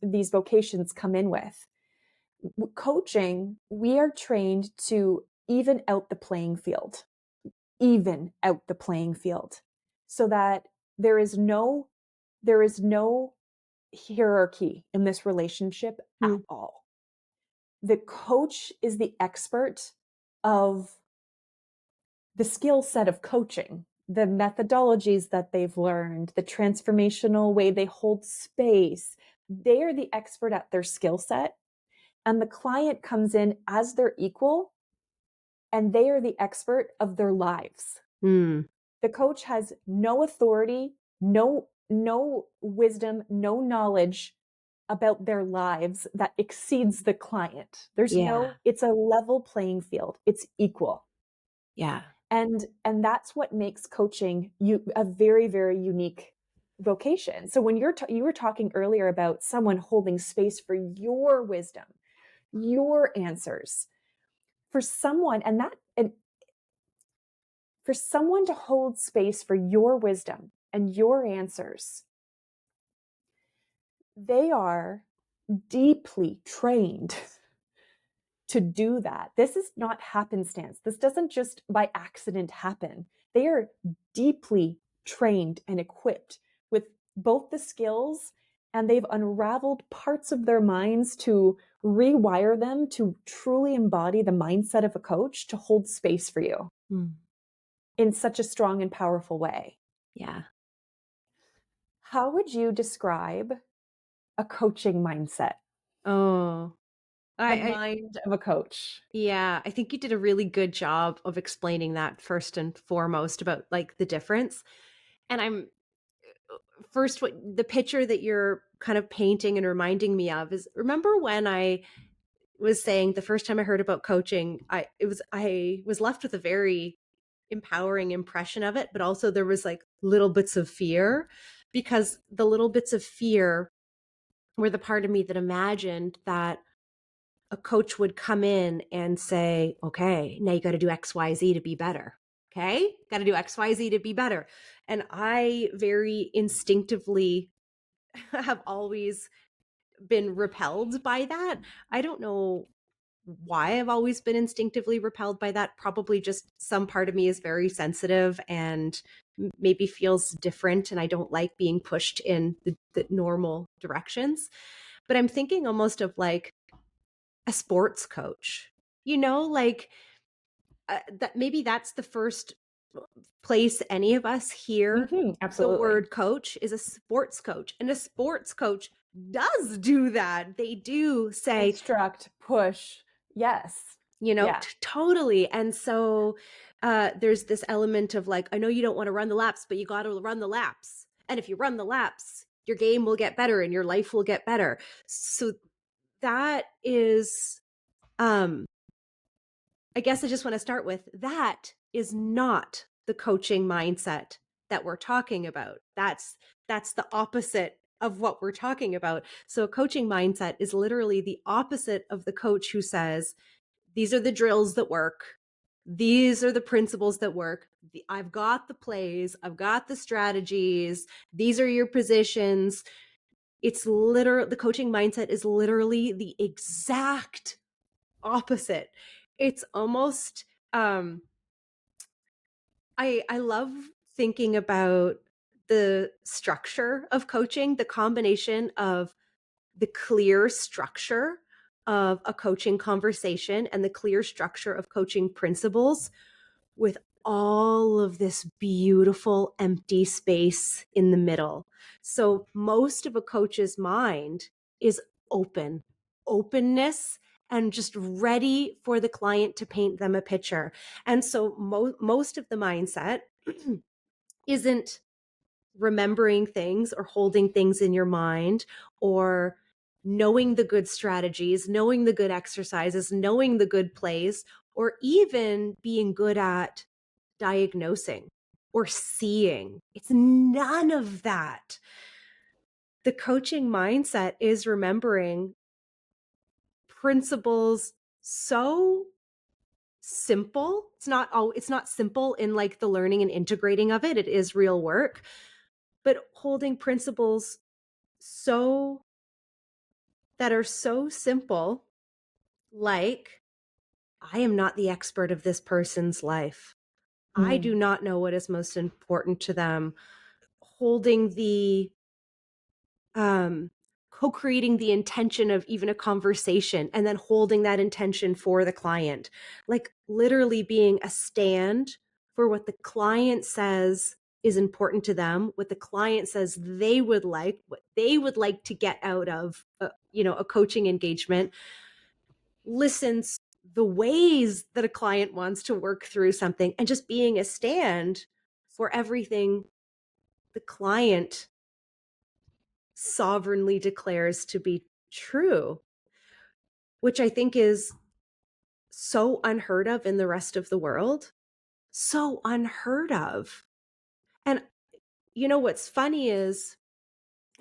these vocations come in with. Coaching, we are trained to even out the playing field, so that there is no hierarchy in this relationship at Mm. all. The coach is the expert of the skill set of coaching, the methodologies that they've learned, the transformational way they hold space. They are the expert at their skill set, and the client comes in as their equal, and they are the expert of their lives. Mm. The coach has no authority, no wisdom, no knowledge about their lives that exceeds the client. Yeah. It's a level playing field. It's equal. Yeah. And that's what makes coaching a very, very unique vocation. So when you were talking earlier about someone holding space for your wisdom, your answers, for someone and for someone to hold space for your wisdom and your answers, they are deeply trained to do that. This is not happenstance. This doesn't just by accident happen. They are deeply trained and equipped with both the skills, and they've unraveled parts of their minds to rewire them to truly embody the mindset of a coach to hold space for you Mm. in such a strong and powerful way. Yeah. How would you describe a coaching mindset? Oh, The I mind of a coach. yeah, I think you did a really good job of explaining that first and foremost about like the difference. And I'm first what the picture that you're kind of painting and reminding me of is remember when I was saying the first time I heard about coaching, I was left with a very empowering impression of it, but also there was like little bits of fear because the little bits of fear were the part of me that imagined that a coach would come in and say, okay, now you got to do XYZ to be better. Okay. Got to do XYZ to be better. And I very instinctively have always been repelled by that. I don't know why I've always been instinctively repelled by that. Probably just some part of me is very sensitive and maybe feels different. And I don't like being pushed in the normal directions. But I'm thinking almost of like a sports coach, like that maybe that's the first place any of us hear the Absolutely. word coach is a sports coach. And a sports coach does do that. They do say, Instruct, push. Yes. Yeah. totally. And so there's this element of like, I know you don't want to run the laps, but you got to run the laps. And if you run the laps, your game will get better and your life will get better. So that is, I guess I just want to start with that is not the coaching mindset that we're talking about. That's the opposite of what we're talking about. So a coaching mindset is literally the opposite of the coach who says, these are the drills that work. These are the principles that work. I've got the plays, I've got the strategies. These are your positions. It's literally, the coaching mindset is literally the exact opposite. It's almost, I love thinking about the structure of coaching, the combination of the clear structure of a coaching conversation and the clear structure of coaching principles with all of this beautiful empty space in the middle. So most of a coach's mind is open, openness, and just ready for the client to paint them a picture. And so most of the mindset isn't remembering things or holding things in your mind or knowing the good strategies, knowing the good exercises, knowing the good plays, or even being good at diagnosing or seeing. It's none of that. The coaching mindset is remembering principles so simple. It's not simple in like the learning and integrating of it. It is real work, but holding principles so that are so simple, like I am not the expert of this person's life. I do not know what is most important to them. Holding the co-creating the intention of even a conversation and then holding that intention for the client, like literally being a stand for what the client says is important to them, what the client says they would like, what they would like to get out of a coaching engagement. Listens the ways that a client wants to work through something and just being a stand for everything the client sovereignly declares to be true, which I think is so unheard of in the rest of the world. So unheard of. And what's funny is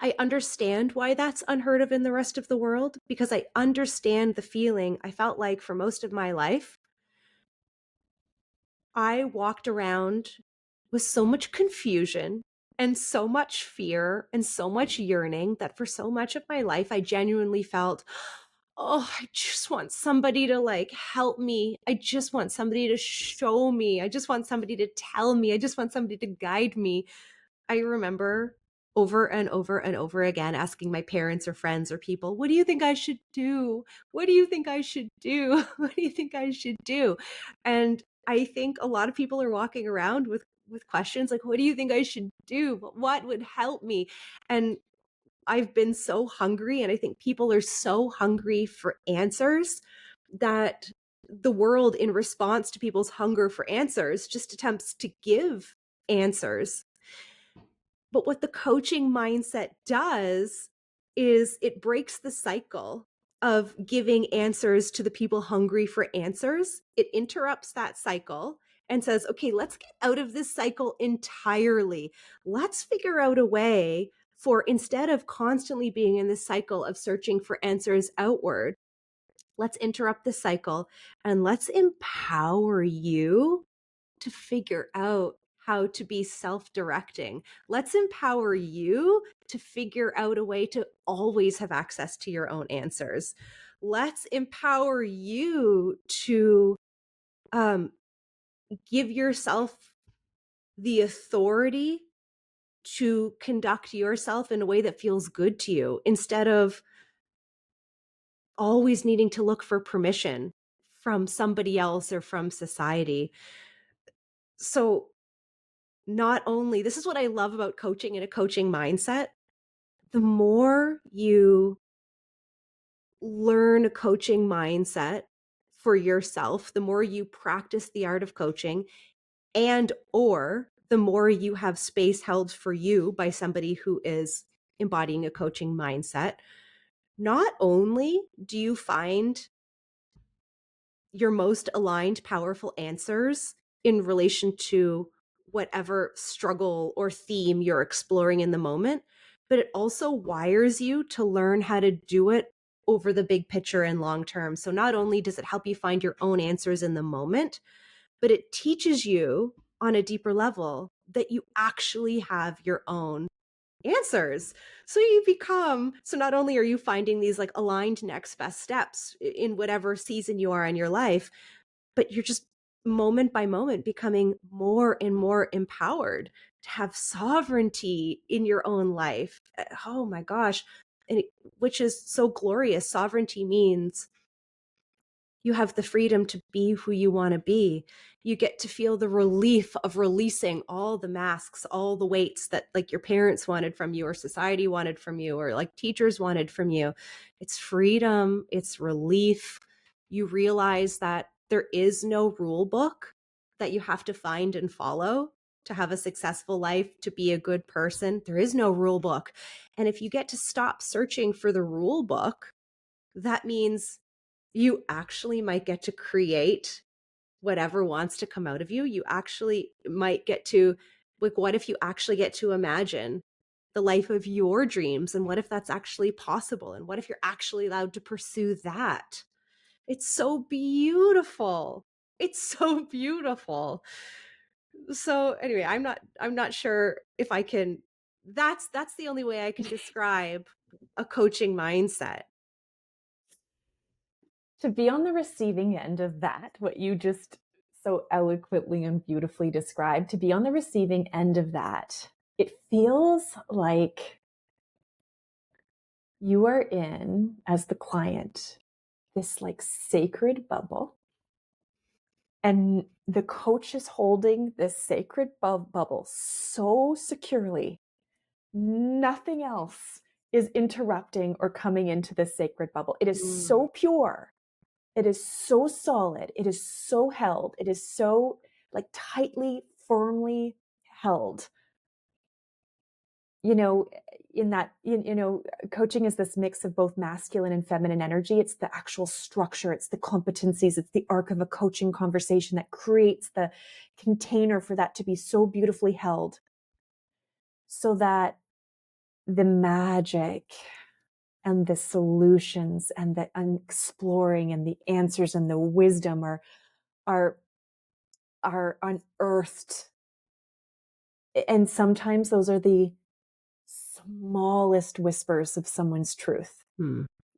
I understand why that's unheard of in the rest of the world, because I understand the feeling I felt like for most of my life. I walked around with so much confusion and so much fear and so much yearning that for so much of my life, I genuinely felt, oh, I just want somebody to like help me. I just want somebody to show me. I just want somebody to tell me. I just want somebody to guide me. I remember over and over and over again asking my parents or friends or people, what do you think I should do? What do you think I should do? What do you think I should do? And I think a lot of people are walking around with questions like, what do you think I should do? What would help me? And I've been so hungry, and I think people are so hungry for answers that the world, in response to people's hunger for answers, just attempts to give answers. But what the coaching mindset does is it breaks the cycle of giving answers to the people hungry for answers. It interrupts that cycle and says, okay, let's get out of this cycle entirely. Let's figure out a way for, instead of constantly being in this cycle of searching for answers outward, let's interrupt the cycle and let's empower you to figure out how to be self-directing. Let's empower you to figure out a way to always have access to your own answers. Let's empower you to give yourself the authority to conduct yourself in a way that feels good to you, instead of always needing to look for permission from somebody else or from society. So not only, this is what I love about coaching and a coaching mindset, the more you learn a coaching mindset for yourself, the more you practice the art of coaching, and or the more you have space held for you by somebody who is embodying a coaching mindset, not only do you find your most aligned, powerful answers in relation to whatever struggle or theme you're exploring in the moment, but it also wires you to learn how to do it over the big picture and long term. So not only does it help you find your own answers in the moment, but it teaches you on a deeper level that you actually have your own answers. So not only are you finding these like aligned next best steps in whatever season you are in your life, but you're just moment by moment becoming more and more empowered to have sovereignty in your own life. Oh my gosh. Which is so glorious. Sovereignty means you have the freedom to be who you want to be. You get to feel the relief of releasing all the masks, all the weights that like your parents wanted from you or society wanted from you or like teachers wanted from you. It's freedom, it's relief. You realize that there is no rule book that you have to find and follow to have a successful life, to be a good person. There is no rule book. And if you get to stop searching for the rule book, that means you actually might get to create whatever wants to come out of you. You actually might get to, like, what if you actually get to imagine the life of your dreams? And what if that's actually possible? And what if you're actually allowed to pursue that? It's so beautiful. It's so beautiful. So anyway, I'm not sure if I can, that's the only way I can describe a coaching mindset. To be on the receiving end of that, what you just so eloquently and beautifully described, to be on the receiving end of that, it feels like you are in, as the client, this like sacred bubble. And the coach is holding this sacred bubble so securely, nothing else is interrupting or coming into this sacred bubble. It is so pure. It is so solid. It is so held. It is so like tightly, firmly held. You know, in that, coaching is this mix of both masculine and feminine energy. It's the actual structure, it's the competencies, it's the arc of a coaching conversation that creates the container for that to be so beautifully held so that the magic and the solutions and the exploring and the answers and the wisdom are unearthed. And sometimes those are the smallest whispers of someone's truth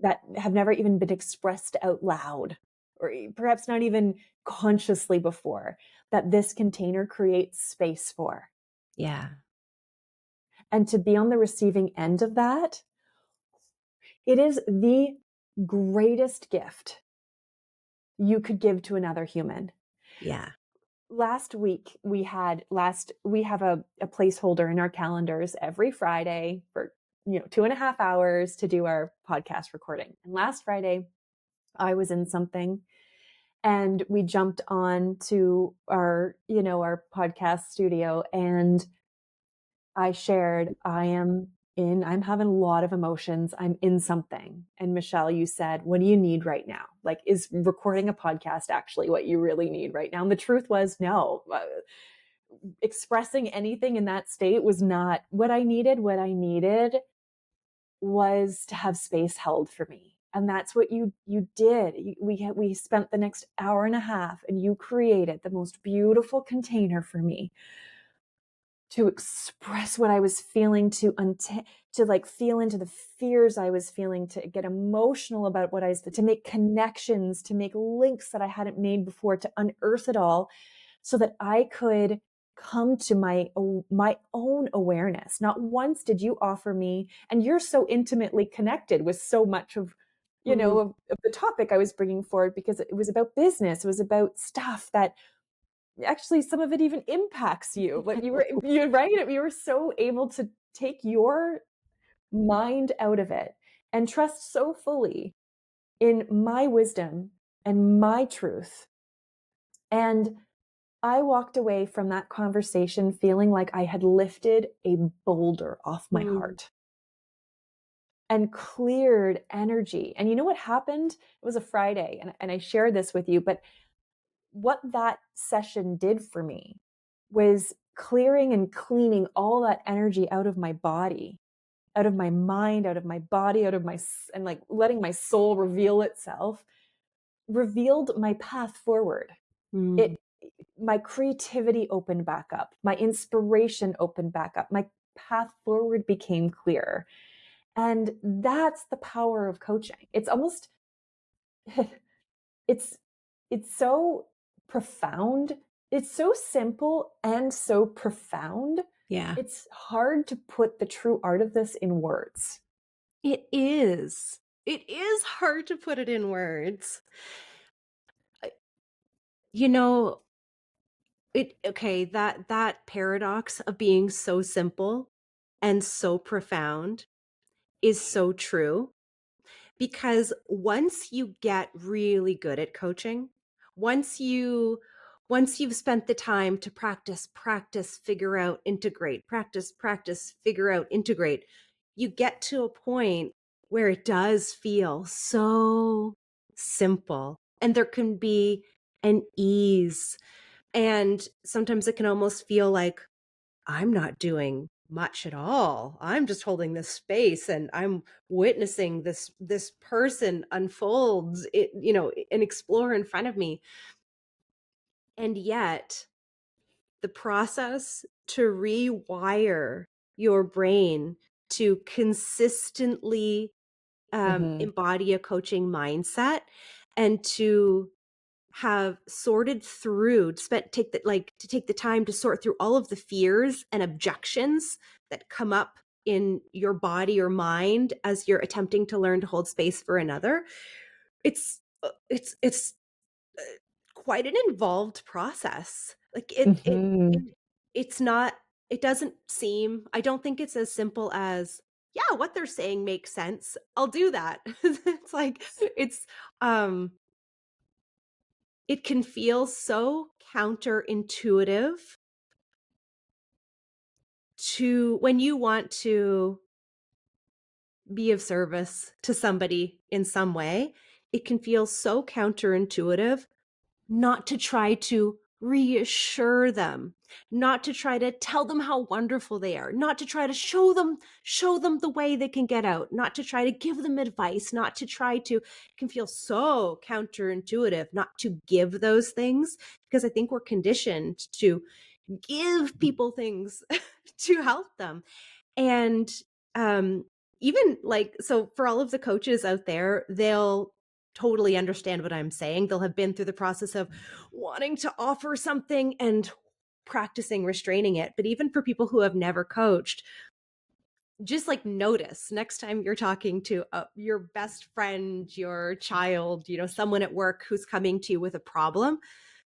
that have never even been expressed out loud, or perhaps not even consciously before, that this container creates space for. Yeah. And to be on the receiving end of that, it is the greatest gift you could give to another human. Yeah. Last week we have a placeholder in our calendars every Friday for 2.5 hours to do our podcast recording. And last Friday I was in something and we jumped on to our podcast studio, and I shared I'm having a lot of emotions. I'm in something. And Michelle, you said, what do you need right now? Like, is recording a podcast actually what you really need right now? And the truth was, no. Expressing anything in that state was not what I needed. What I needed was to have space held for me. And that's what you did. We spent the next hour and a half, and you created the most beautiful container for me to express what I was feeling, to like feel into the fears I was feeling, to get emotional about what to make connections, to make links that I hadn't made before, to unearth it all so that I could come to my own awareness. Not once did you offer me, and you're so intimately connected with so much of, of the topic I was bringing forward, because it was about business. It was about stuff that actually some of it even impacts you, but you're right. You were so able to take your mind out of it and trust so fully in my wisdom and my truth. And I walked away from that conversation feeling like I had lifted a boulder off my heart and cleared energy. And you know what happened? It was a Friday, and I shared this with you, but what that session did for me was clearing and cleaning all that energy out of my body, out of my mind, out of my body, and like letting my soul reveal itself, revealed my path forward. It my creativity opened back up, my inspiration opened back up, my path forward became clear. And that's the power of coaching. It's almost it's it's so profound. It's so simple and so profound. Yeah. It's hard to put the true art of this in words. It is. It is hard to put it in words. I- You know, that paradox of being so simple and so profound is so true. Because once you get really good at coaching, once you once you've spent the time to practice, figure out, integrate, practice, figure out, integrate, you get to a point where it does feel so simple, and there can be an ease, and sometimes it can almost feel like I'm not doing much at all. I'm just holding this space and I'm witnessing this person unfolds it, and explore in front of me. And yet, the process to rewire your brain to consistently Mhm. embody a coaching mindset and to have sorted through to take the time to sort through all of the fears and objections that come up in your body or mind as you're attempting to learn to hold space for another. It's quite an involved process. Like Mhm. it's not, it doesn't seem, I don't think it's as simple as, yeah, what they're saying makes sense, I'll do that. It's like it's um it can feel so counterintuitive to when you want to be of service to somebody in some way. It can feel so counterintuitive not to try to reassure them, not to try to tell them how wonderful they are, not to try to show them the way they can get out, not to try to give them advice, not to try to, it can feel so counterintuitive not to give those things, because I think we're conditioned to give people things to help them. And um even like, so for all of the coaches out there, they'll totally understand what I'm saying. They'll have been through the process of wanting to offer something and practicing restraining it. But even for people who have never coached, just like notice next time you're talking to your best friend, your child, someone at work who's coming to you with a problem,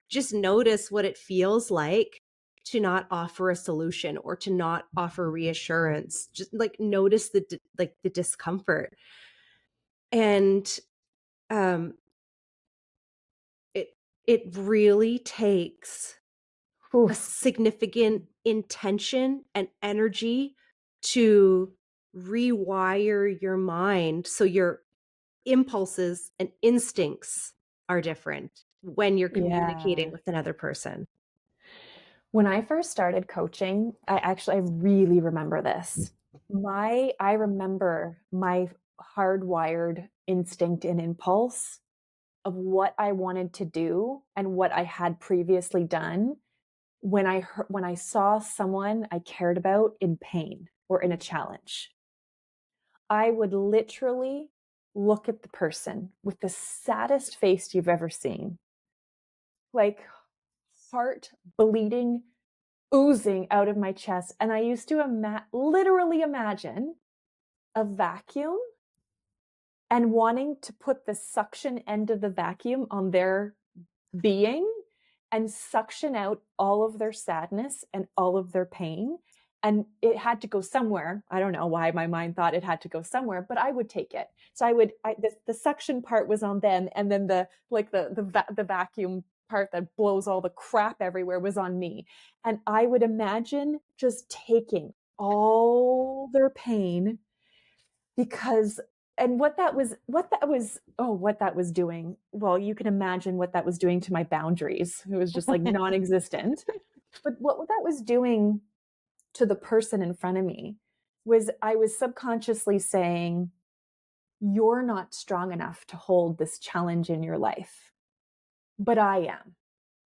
just notice what it feels like to not offer a solution or to not offer reassurance. Just like notice the discomfort. And um it it really takes a Oof. significant intention and energy to rewire your mind so your impulses and instincts are different when you're communicating Yeah. with another person. When I first started coaching, I really remember this. I remember my hardwired instinct and impulse of what I wanted to do and what I had previously done when I saw someone I cared about in pain or in a challenge. I would literally look at the person with the saddest face you've ever seen, like heart bleeding, oozing out of my chest. And I used to literally imagine a vacuum and wanting to put the suction end of the vacuum on their being and suction out all of their sadness and all of their pain. And it had to go somewhere. I don't know why my mind thought it had to go somewhere, but I would take it. So the suction part was on them, and then the vacuum part that blows all the crap everywhere was on me. And I would imagine just taking all their pain, because and what that was doing, well, you can imagine what that was doing to my boundaries. It was just like non-existent. But what that was doing to the person in front of me was I was subconsciously saying, you're not strong enough to hold this challenge in your life, but I am.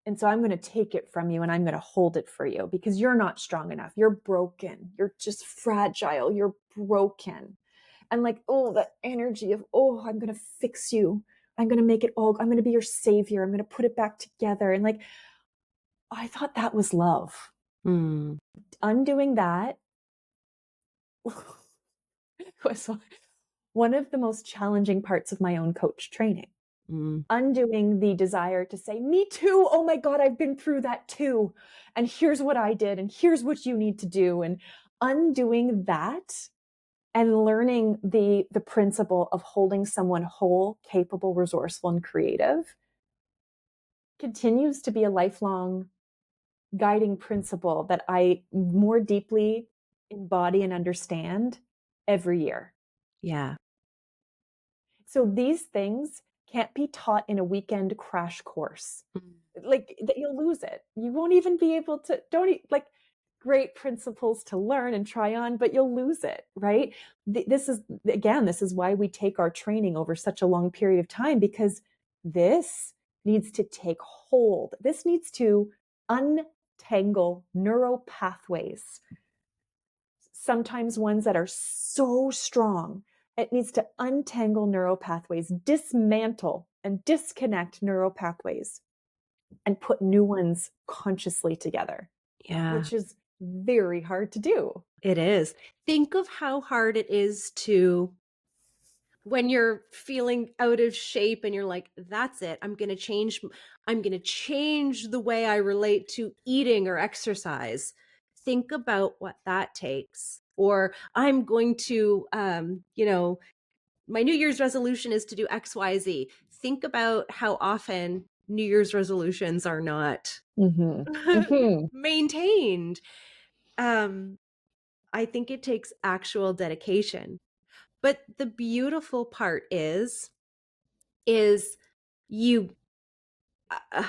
And so I'm going to take it from you and I'm going to hold it for you because you're not strong enough. You're broken. You're just fragile. You're broken. And like, oh, that energy of, oh, I'm going to fix you. I'm going to make it all, I'm going to be your savior. I'm going to put it back together. And like, I thought that was love. Mm, Undoing that was one of the most challenging parts of my own coach training. mm, Undoing the desire to say, me too. Oh my God, I've been through that too. And here's what I did. And here's what you need to do. And undoing that and learning the principle of holding someone whole, capable, resourceful, and creative continues to be a lifelong guiding principle that I more deeply embody and understand every year. yeah. So these things can't be taught in a weekend crash course. Mm, Like that, you'll lose it. You won't even be able to, like, great principles to learn and try on, but you'll lose it, right? This is why we take our training over such a long period of time, because this needs to take hold. This needs to untangle neural pathways, sometimes ones that are so strong. It needs to untangle neural pathways, dismantle and disconnect neural pathways, and put new ones consciously together, yeah, which is very hard to do. it is. Think of how hard it is to, when you're feeling out of shape and you're like, that's it, I'm going to change the way I relate to eating or exercise. Think about what that takes. Or I'm going to, my New Year's resolution is to do XYZ. Think about how often New Year's resolutions are not Mm-hmm. Mm-hmm. maintained. Um, I think it takes actual dedication. But the beautiful part is you, uh,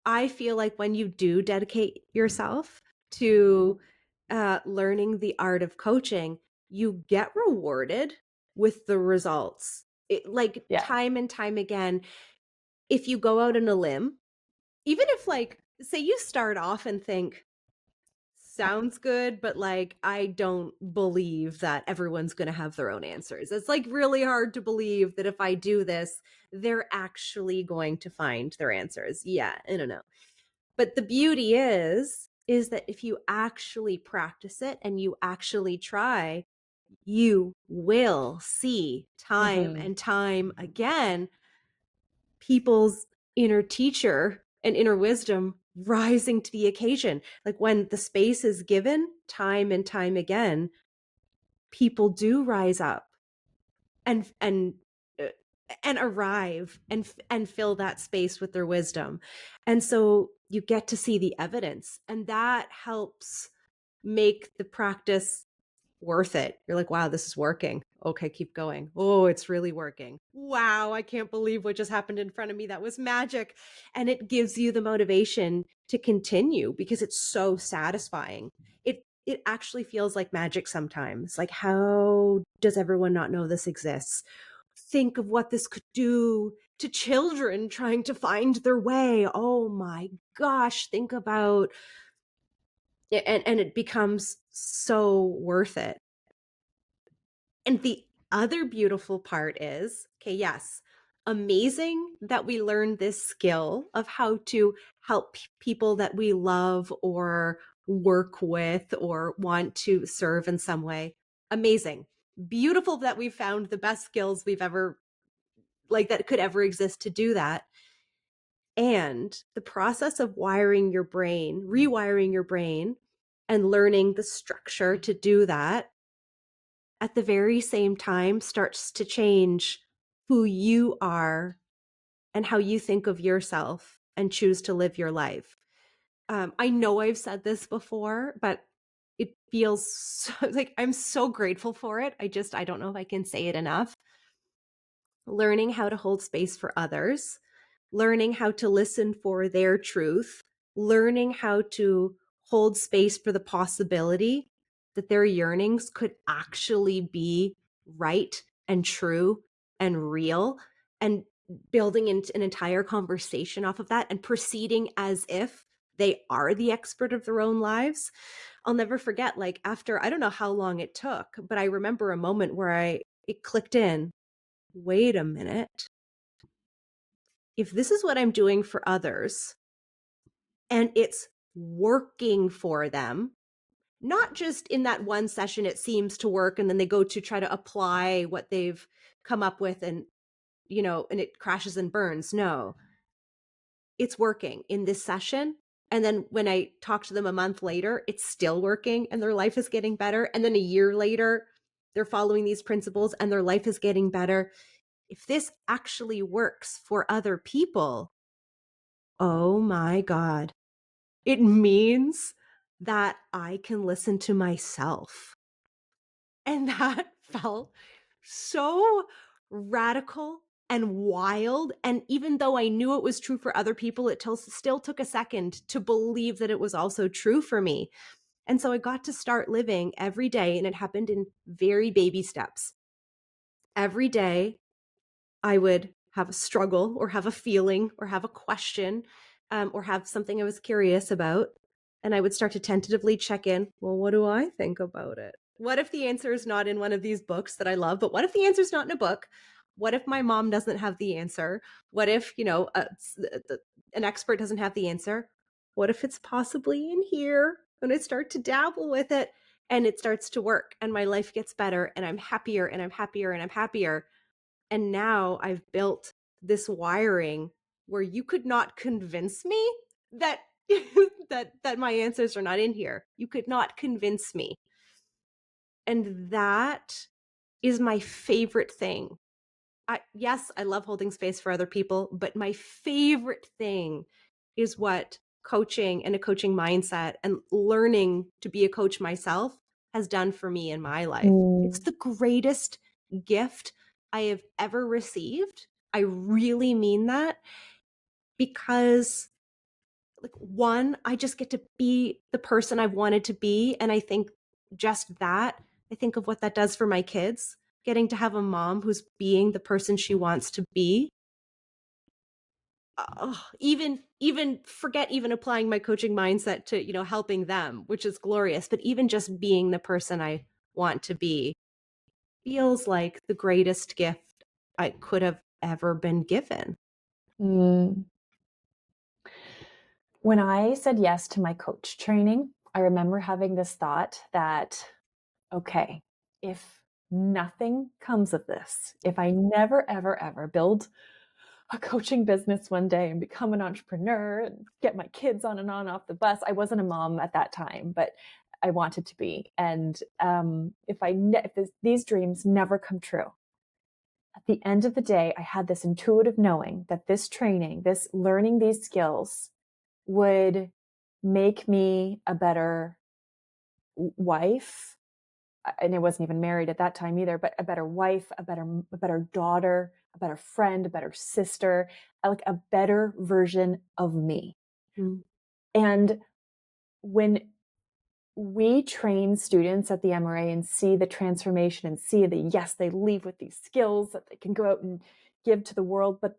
I feel like when you do dedicate yourself to learning the art of coaching, you get rewarded with the results. Like Yeah. time and time again, if you go out on a limb, even if, like, say you start off and think, sounds good, but like, I don't believe that everyone's going to have their own answers. It's like really hard to believe that if I do this, they're actually going to find their answers. Yeah, I don't know. But the beauty is that if you actually practice it and you actually try, you will see time Mm-hmm. and time again people's inner teacher and inner wisdom rising to the occasion. Like when the space is given time and time again, people do rise up and uh, and arrive and fill that space with their wisdom. And so you get to see the evidence, and that helps make the practice worth it. You're like, wow, this is working. Okay, keep going. Oh, it's really working. Wow, I can't believe what just happened in front of me. That was magic. And it gives you the motivation to continue because it's so satisfying. It actually feels like magic sometimes. Like, how does everyone not know this exists? Think of what this could do to children trying to find their way. Oh my gosh, think about it, and it becomes so worth it. And the other beautiful part is, okay, yes, amazing that we learned this skill of how to help people that we love or work with or want to serve in some way. Amazing. Beautiful that we found the best skills we've ever, like, that could ever exist to do that. And the process of rewiring your brain and learning the structure to do that at the very same time starts to change who you are and how you think of yourself and choose to live your life. I know I've said this before, but it feels so, like I'm so grateful for it. I don't know if I can say it enough. Learning how to hold space for others, learning how to listen for their truth, learning how to hold space for the possibility that their yearnings could actually be right and true and real, and building into an entire conversation off of that and proceeding as if they are the expert of their own lives. I'll never forget, like, after I don't know how long it took, but I remember a moment where it clicked in. Wait a minute. If this is what I'm doing for others and it's working for them, not just in that one session it seems to work and then they go to try to apply what they've come up with and and it crashes and burns. No, it's working in this session. And then when I talk to them a month later, it's still working and their life is getting better. And then a year later, they're following these principles and their life is getting better. If this actually works for other people, oh my God, it means that I can listen to myself. And that felt so radical and wild. And even though I knew it was true for other people, it still took a second to believe that it was also true for me. And so I got to start living every day, and it happened in very baby steps. Every day, I would have a struggle or have a feeling or have a question or have something I was curious about. And I would start to tentatively check in. Well, what do I think about it? What if the answer is not in one of these books that I love? But what if the answer is not in a book? What if my mom doesn't have the answer? What if, an expert doesn't have the answer? What if it's possibly in here? And I start to dabble with it and it starts to work and my life gets better and I'm happier and I'm happier and I'm happier. And now I've built this wiring where you could not convince me that that my answers are not in here. You could not convince me. And that is my favorite thing. Yes, I love holding space for other people, but my favorite thing is what coaching and a coaching mindset and learning to be a coach myself has done for me in my life. It's Mm. the greatest gift I have ever received. I really mean that because like one, I just get to be the person I've wanted to be. And I think just that, I think of what that does for my kids, getting to have a mom who's being the person she wants to be. Even forget even applying my coaching mindset to, helping them, which is glorious, but even just being the person I want to be feels like the greatest gift I could have ever been given. Mm. When I said yes to my coach training, I remember having this thought that, okay, if nothing comes of this, if I never, ever, ever build a coaching business one day and become an entrepreneur and get my kids on and on off the bus. I wasn't a mom at that time, but I wanted to be. And if these dreams never come true, at the end of the day, I had this intuitive knowing that this training, this learning these skills would make me a better wife. And I wasn't even married at that time either, but a better wife, a better daughter, a better friend, a better sister, like a better version of me. Mm. And when we train students at the MRA and see the transformation and see that, yes, they leave with these skills that they can go out and give to the world. But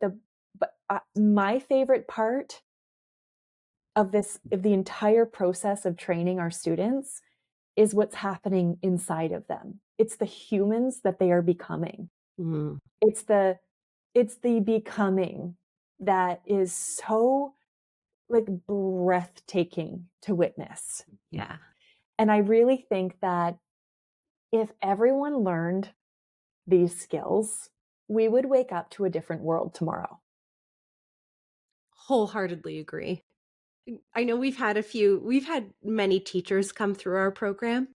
my favorite part of the entire process of training our students is what's happening inside of them. It's the humans that they are becoming. Mm. It's the becoming that is so like breathtaking to witness. Yeah. And I really think that if everyone learned these skills, we would wake up to a different world tomorrow. Wholeheartedly agree. I know we've had many teachers come through our program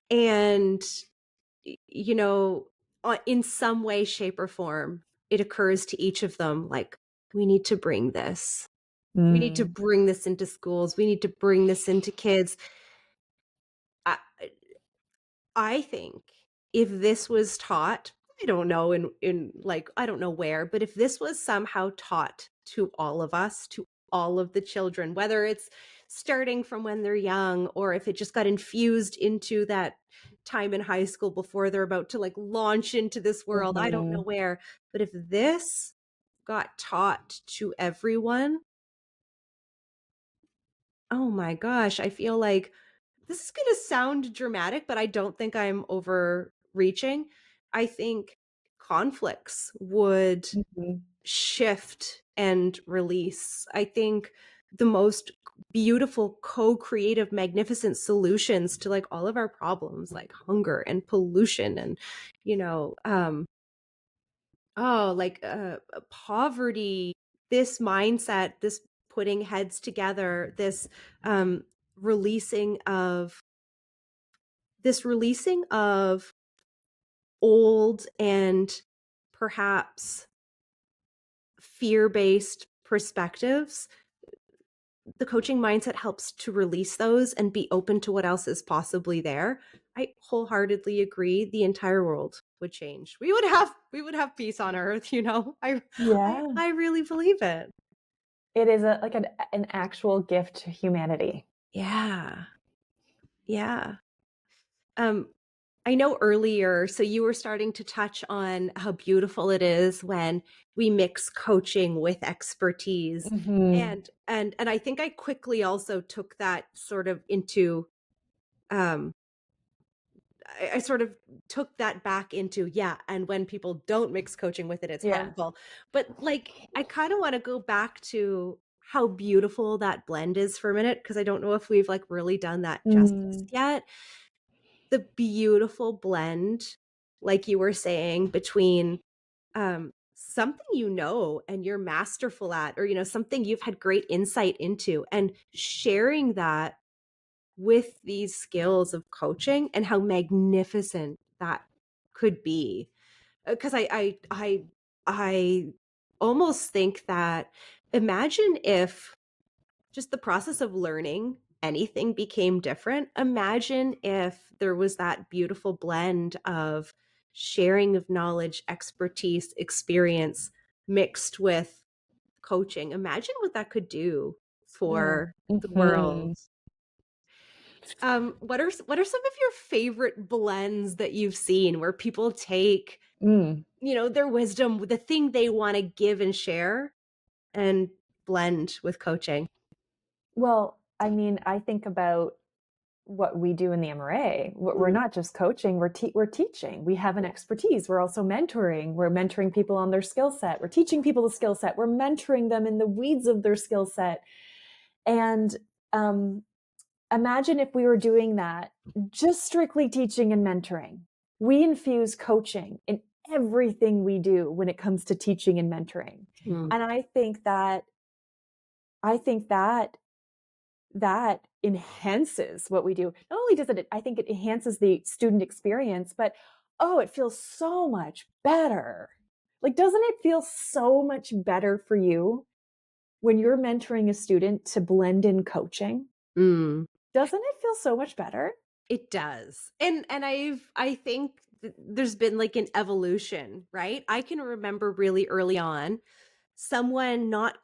and in some way, shape, or form, it occurs to each of them like, we need to bring this. We need to Mm. bring this into schools. We need to bring this into kids. I, I think if this was taught, I don't know in like I don't know where, but if this was somehow taught to all of us, to all of the children, whether it's starting from when they're young or if it just got infused into that time in high school before they're about to like launch into this world, I don't know Mhm. where, but if this got taught to everyone, oh my gosh, I feel like this is going to sound dramatic, but I don't think I'm overreaching. I think conflicts would Mhm. shift and release. I think the most beautiful, co-creative, magnificent solutions to like all of our problems, like hunger and pollution and, you know, poverty, this mindset, this putting heads together, um, releasing of releasing of old and perhaps fear-based perspectives. The coaching mindset helps to release those and be open to what else is possibly there. I wholeheartedly agree the entire world would change. We would have peace on earth, you know. Yeah. I really believe it. It is like an actual gift to humanity. Yeah. Yeah. Um I know earlier, so you were starting to touch on how beautiful it is when we mix coaching with expertise. Mhm. And I think I quickly also took that sort of into um I sort of took that back into, yeah, and when people don't mix coaching with it, it's Yeah. harmful. But like, I kind of want to go back to how beautiful that blend is for a minute, because I don't know if we've like really done that justice Mm. yet. The beautiful blend, like you were saying, between something you know and you're masterful at, or, you know, something you've had great insight into, and sharing that with these skills of coaching and how magnificent that could be. Because I almost think that, imagine if just the process of learning anything became different. Imagine if there was that beautiful blend of sharing of knowledge, expertise, experience mixed with coaching. Imagine what that could do Mm. for the world. Mhm. What are some of your favorite blends that you've seen where people take, Mm. you know, their wisdom, the thing they want to give and share, and blend with coaching? Well, I mean, I think about what we do in the MRA. We're Mm, not just coaching, we're teaching. We have an expertise. We're also mentoring. We're mentoring people on their skill set. We're teaching people the skill set. We're mentoring them in the weeds of their skill set. And um, imagine if we were doing that, just strictly teaching and mentoring. We infuse coaching in everything we do when it comes to teaching and mentoring. mm, And I think that that enhances what we do. Not only does it, I think it enhances the student experience, but oh, it feels so much better. Like, doesn't it feel so much better for you when you're mentoring a student to blend in coaching? mm. Doesn't it feel so much better? It does. And I think there's been like an evolution, right? I can remember really early on someone not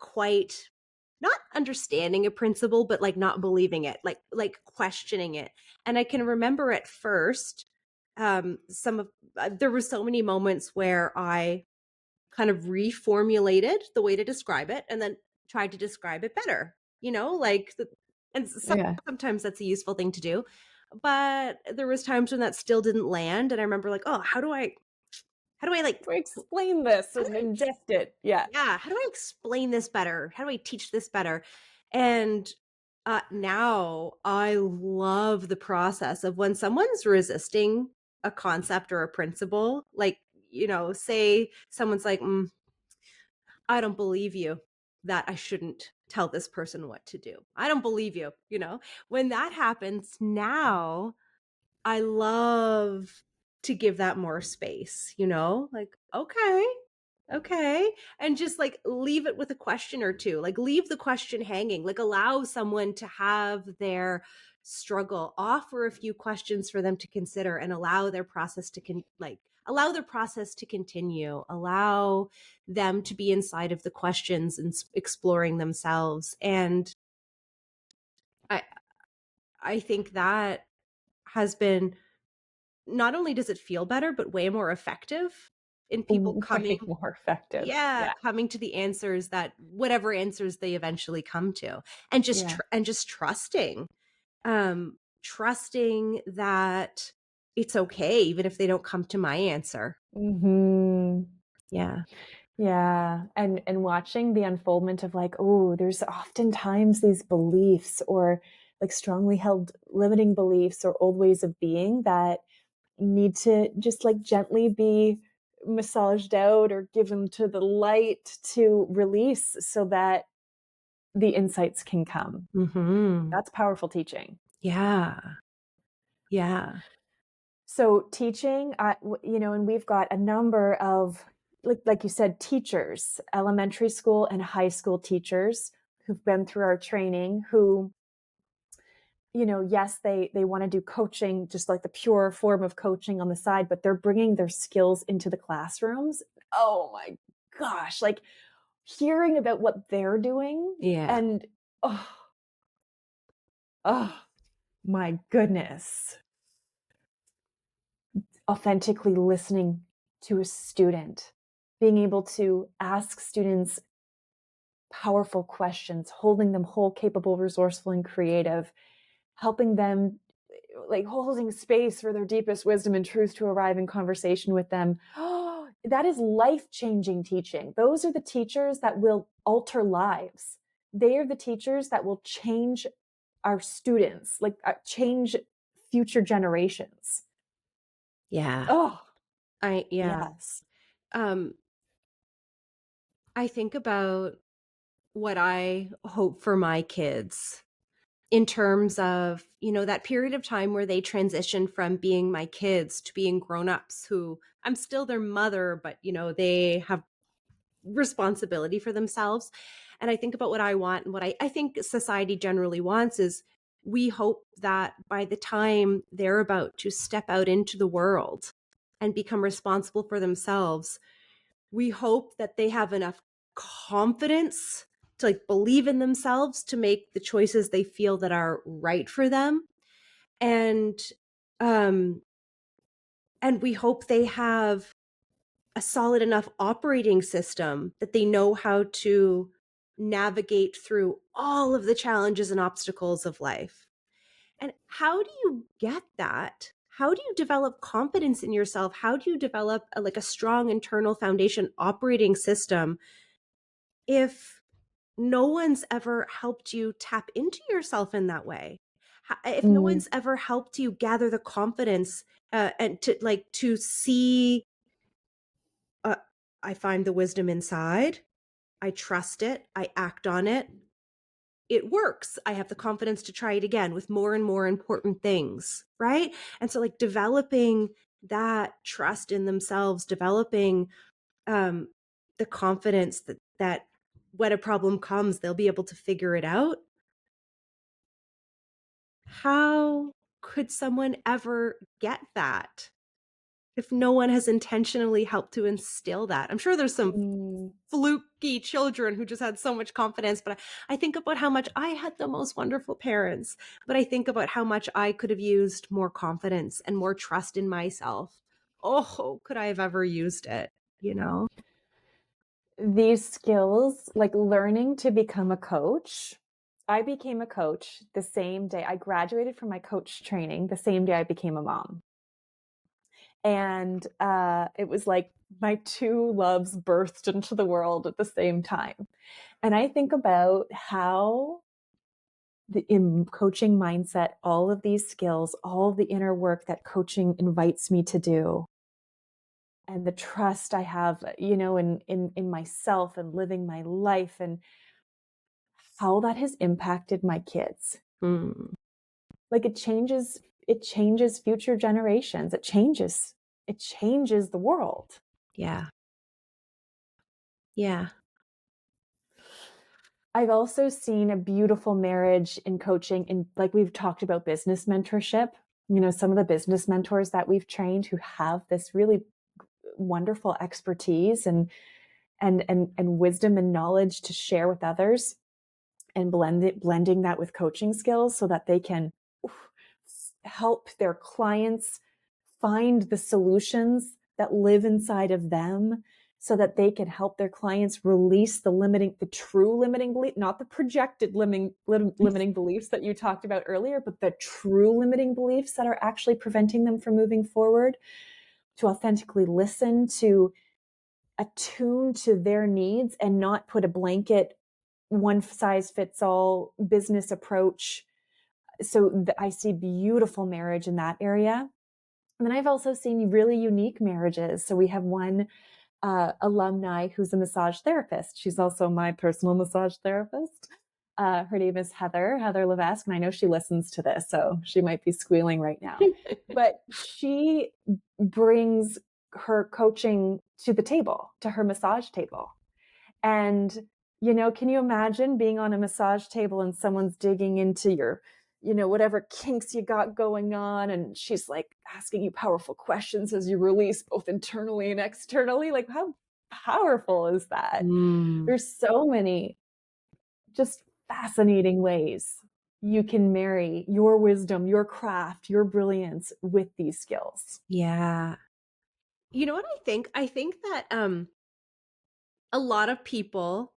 understanding a principle, but like not believing it, like questioning it. And I can remember at first some of there were so many moments where I kind of reformulated the way to describe it and then tried to describe it better, you know, like and Yeah. sometimes that's a useful thing to do. But there was times when that still didn't land, and I remember like, oh, how do I like We explain this how do and I ingest it. Yeah. yeah, how do I explain this better? How do I teach this better? And now I love the process of when someone's resisting a concept or a principle, like, you know, say someone's like, I don't believe you that I shouldn't tell this person what to do. I don't believe you, you know? When that happens, now I love to give that more space, you know? Like, okay, okay. And just like leave it with a question or two, like leave the question hanging, like allow someone to have their struggle, offer a few questions for them to consider, and allow their process to allow their process to continue, allow them to be inside of the questions and exploring themselves. And I I think that has been, not only does it feel better, but way more effective in people Way more effective. yeah, Yeah. coming to the answers that whatever answers they eventually come to, and Yeah. just trusting, trusting that it's okay even if they don't come to my answer. Hmm. Yeah. Yeah. And watching the unfoldment of like, oh, there's oftentimes these beliefs or like strongly held limiting beliefs or old ways of being that need to just like gently be massaged out or given to the light to release so that the insights can come. Mhm. That's powerful teaching. Yeah. Yeah. So teaching, and we've got a number of, like you said, teachers, elementary school and high school teachers who've been through our training who, yes, they want to do coaching, just like the pure form of coaching on the side, but they're bringing their skills into the classrooms. Oh my gosh, like hearing about what they're doing Yeah. and, oh, oh my goodness, authentically listening to a student, being able to ask students powerful questions, holding them whole, capable, resourceful, and creative, helping them, like holding space for their deepest wisdom and truth to arrive in conversation with them. Oh, that is life-changing teaching. Those are the teachers that will alter lives. They are the teachers that will change our students, like change future generations. Yeah. Oh, Yeah. yes. Um, I think about what I hope for my kids in terms of, that period of time where they transition from being my kids to being grown-ups who I'm still their mother, but they have responsibility for themselves. And I think about what I want and what I think society generally wants is we hope that by the time they're about to step out into the world and become responsible for themselves, we hope that they have enough confidence to like believe in themselves to make the choices they feel that are right for them. And um and we hope they have a solid enough operating system that they know how to navigate through all of the challenges and obstacles of life. And how do you get that? How do you develop confidence in yourself? How do you develop like a strong internal foundation operating system if no one's ever helped you tap into yourself in that way? If no Mm, one's ever helped you gather the confidence and to see, uh, I find the wisdom inside, I trust it, I act on it, it works. I have the confidence to try it again with more and more important things, right? And so like developing that trust in themselves, developing um the confidence that when a problem comes, they'll be able to figure it out. How could someone ever get that if no one has intentionally helped to instill that? I'm sure there's some mm. fluky children who just had so much confidence, but I think about how much I had the most wonderful parents, but I think about how much I could have used more confidence and more trust in myself. Oh, could I have ever used it, you know? These skills, like learning to become a coach. I became a coach the same day I graduated from my coach training, the same day I became a mom. And it was like my two loves burst into the world at the same time. And I think about how the in coaching mindset, all of these skills, all of the inner work that coaching invites me to do, and the trust I have, in myself and living my life and how that has impacted my kids. Mm, Like it changes future generations. It changes the world. yeah. Yeah. I've also seen a beautiful marriage in coaching in, like we've talked about, business mentorship. Some of the business mentors that we've trained who have this really wonderful expertise and wisdom and knowledge to share with others, and blending that with coaching skills so that they can help their clients find the solutions that live inside of them so that they can help their clients release the true limiting belief, not the projected limiting beliefs that you talked about earlier, but the true limiting beliefs that are actually preventing them from moving forward, to authentically listen, to attune to their needs and not put a blanket one size fits all business approach. So I see beautiful marriage in that area. And then I've also seen really unique marriages. So we have one alumni who's a massage therapist. She's also my personal massage therapist. Her name is Heather Levesque, and I know she listens to this, so she might be squealing right now. But she brings her coaching to the table, to her massage table. And, can you imagine being on a massage table and someone's digging into your, whatever kinks you got going on, and she's like asking you powerful questions as you release both internally and externally? Like, how powerful is that? There's so many just fascinating ways you can marry your wisdom, your craft, your brilliance with these skills. Yeah. You know what I think? I think that a lot of people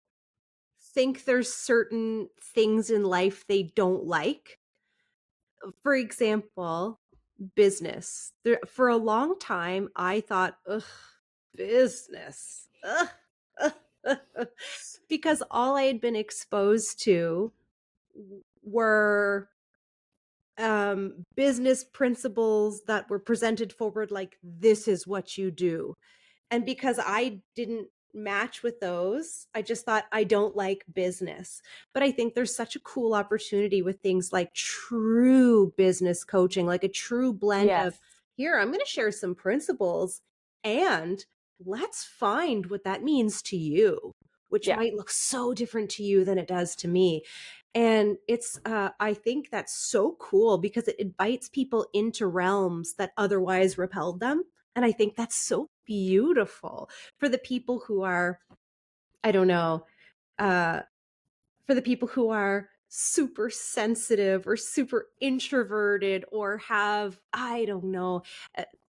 think there's certain things in life they don't like. For example, business. For a long time, I thought, ugh, business. Ugh, ugh, ugh, ugh. Because all I had been exposed to were business principles that were presented forward like, this is what you do. And because I didn't match with those, I just thought I don't like business. But I think there's such a cool opportunity with things like true business coaching, like a true blend of, Yes. here, I'm going to share some principles and let's find what that means to you, which Yeah. might look so different to you than it does to me. And it's, I think that's so cool because it invites people into realms that otherwise repelled them. And I think that's so beautiful for the people who are, I don't know, uh, for the people who are super sensitive or super introverted or have, I don't know,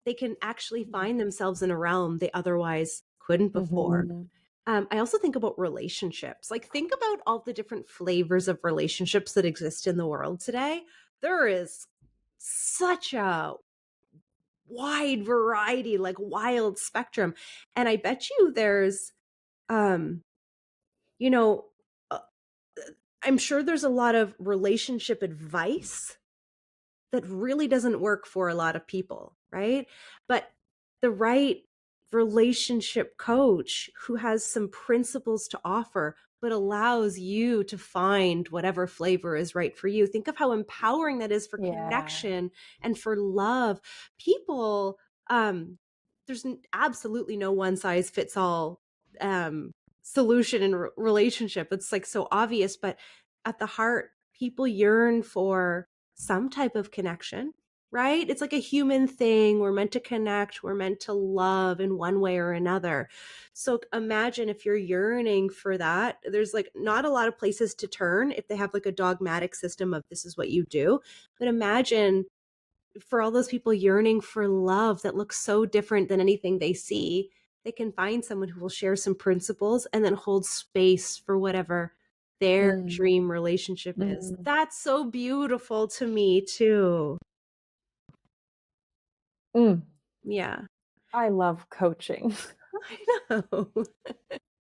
they can actually find themselves in a realm they otherwise couldn't before. Mm-hmm. I also think about relationships. Like, think about all the different flavors of relationships that exist in the world today. There is such a wide variety, like wild spectrum. And I bet you there's, um, you know, uh, I'm sure there's a lot of relationship advice that really doesn't work for a lot of people, right? But the right relationship coach who has some principles to offer, but allows you to find whatever flavor is right for you. Think of how empowering that is for Yeah. connection and for love. People, there's absolutely no one size fits all solution in relationship. It's like so obvious, but at the heart, people yearn for some type of connection, right? It's like a human thing. We're meant to connect, we're meant to love in one way or another. So imagine if you're yearning for that, there's like not a lot of places to turn if they have like a dogmatic system of this is what you do. But imagine for all those people yearning for love that looks so different than anything they see, they can find someone who will share some principles and then hold space for whatever their Mm. dream relationship is. Mm. That's so beautiful to me too. Mm. Yeah. I love coaching. I know.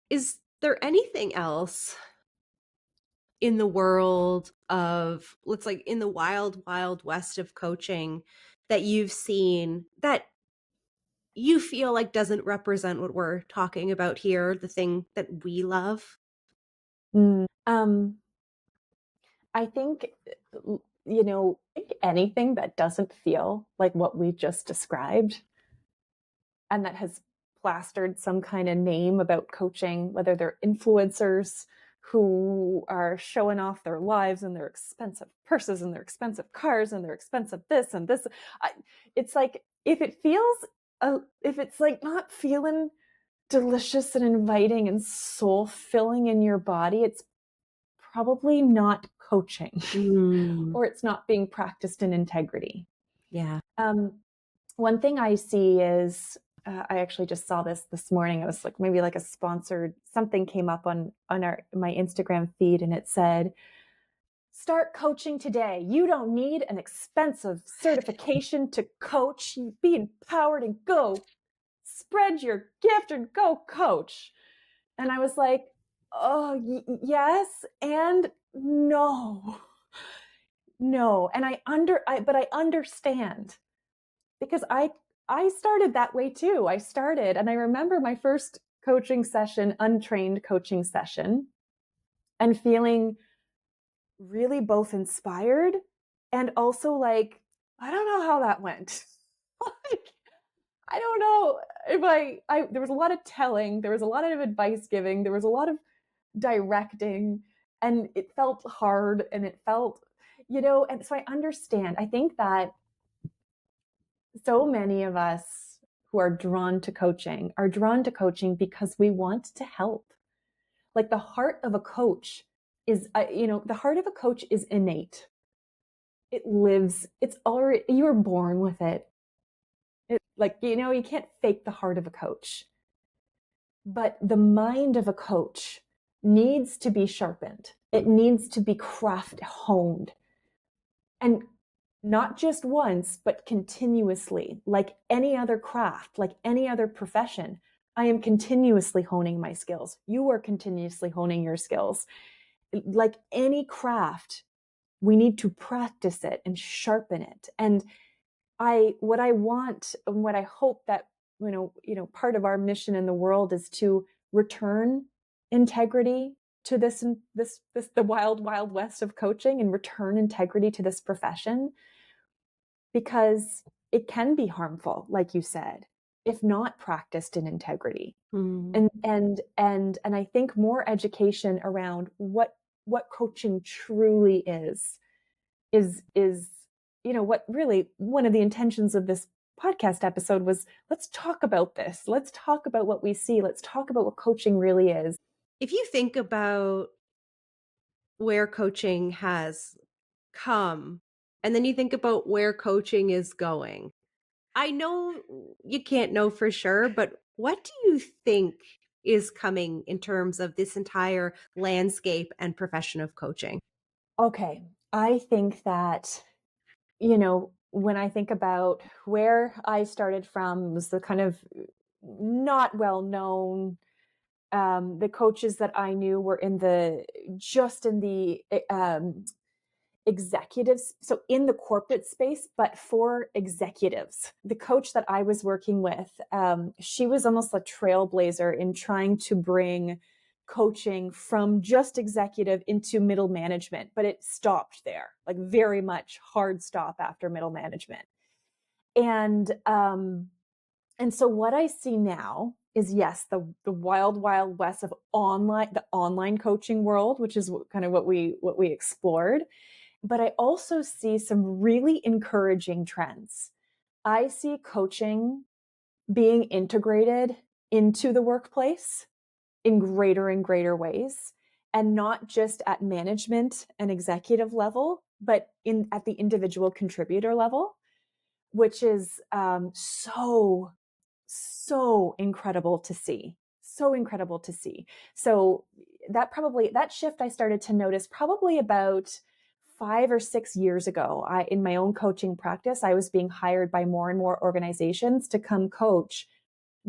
Is there anything else in the world of, let's like in the wild, wild west of coaching that you've seen that you feel like doesn't represent what we're talking about here, the thing that we love? Mm. I think, anything that doesn't feel like what we just described and that has plastered some kind of name about coaching, whether they're influencers who are showing off their lives and their expensive purses and their expensive cars and their expensive this and this. It's like, if it's like not feeling delicious and inviting and soul filling in your body, it's probably not coaching Mm, or it's not being practiced in integrity. yeah. One thing I see is I actually just saw this morning. It was like maybe like a sponsored something came up on my Instagram feed, and it said, "Start coaching today. You don't need an expensive certification to coach. Be empowered and go spread your gift and go coach." And I was like, "Oh, yes and no." No, and but I understand, because I started that way too. I started, and I remember my first coaching session, untrained coaching session, and feeling really both inspired and also like, I don't know how that went. Like, I don't know if I there was a lot of telling, there was a lot of advice giving, there was a lot of directing, and it felt hard and it felt, and so I understand. I think that so many of us who are drawn to coaching are drawn to coaching because we want to help. Like the heart of a coach is, the heart of a coach is innate. It lives, it's already, you were born with it. Like, you can't fake the heart of a coach. But the mind of a coach needs to be sharpened. It needs to be honed. And not just once, but continuously, like any other craft, like any other profession. I am continuously honing my skills. You are continuously honing your skills. Like any craft, we need to practice it and sharpen it. And what I want and what I hope that, part of our mission in the world is to return integrity to the wild, wild west of coaching, and return integrity to this profession, because it can be harmful, like you said, if not practiced in integrity. Mm. And I think more education around what coaching truly is what really one of the intentions of this podcast episode was. Let's talk about this. Let's talk about what we see. Let's talk about what coaching really is. If you think about where coaching has come, and then you think about where coaching is going, I know you can't know for sure, but what do you think is coming in terms of this entire landscape and profession of coaching? Okay. I think that, when I think about where I started from, was the kind of not well known. The coaches that I knew were in the executives, so in the corporate space, but for executives. The coach that I was working with, she was almost a trailblazer in trying to bring coaching from just executive into middle management, but it stopped there, like very much hard stop after middle management. And so what I see now is, yes, the wild, wild west of the online coaching world, which is kind of what we explored. But I also see some really encouraging trends. I see coaching being integrated into the workplace in greater and greater ways, and not just at management and executive level, but at the individual contributor level, which is so incredible to see. So incredible to see. So that shift I started to notice probably about 5 or 6 years ago. In my own coaching practice, I was being hired by more and more organizations to come coach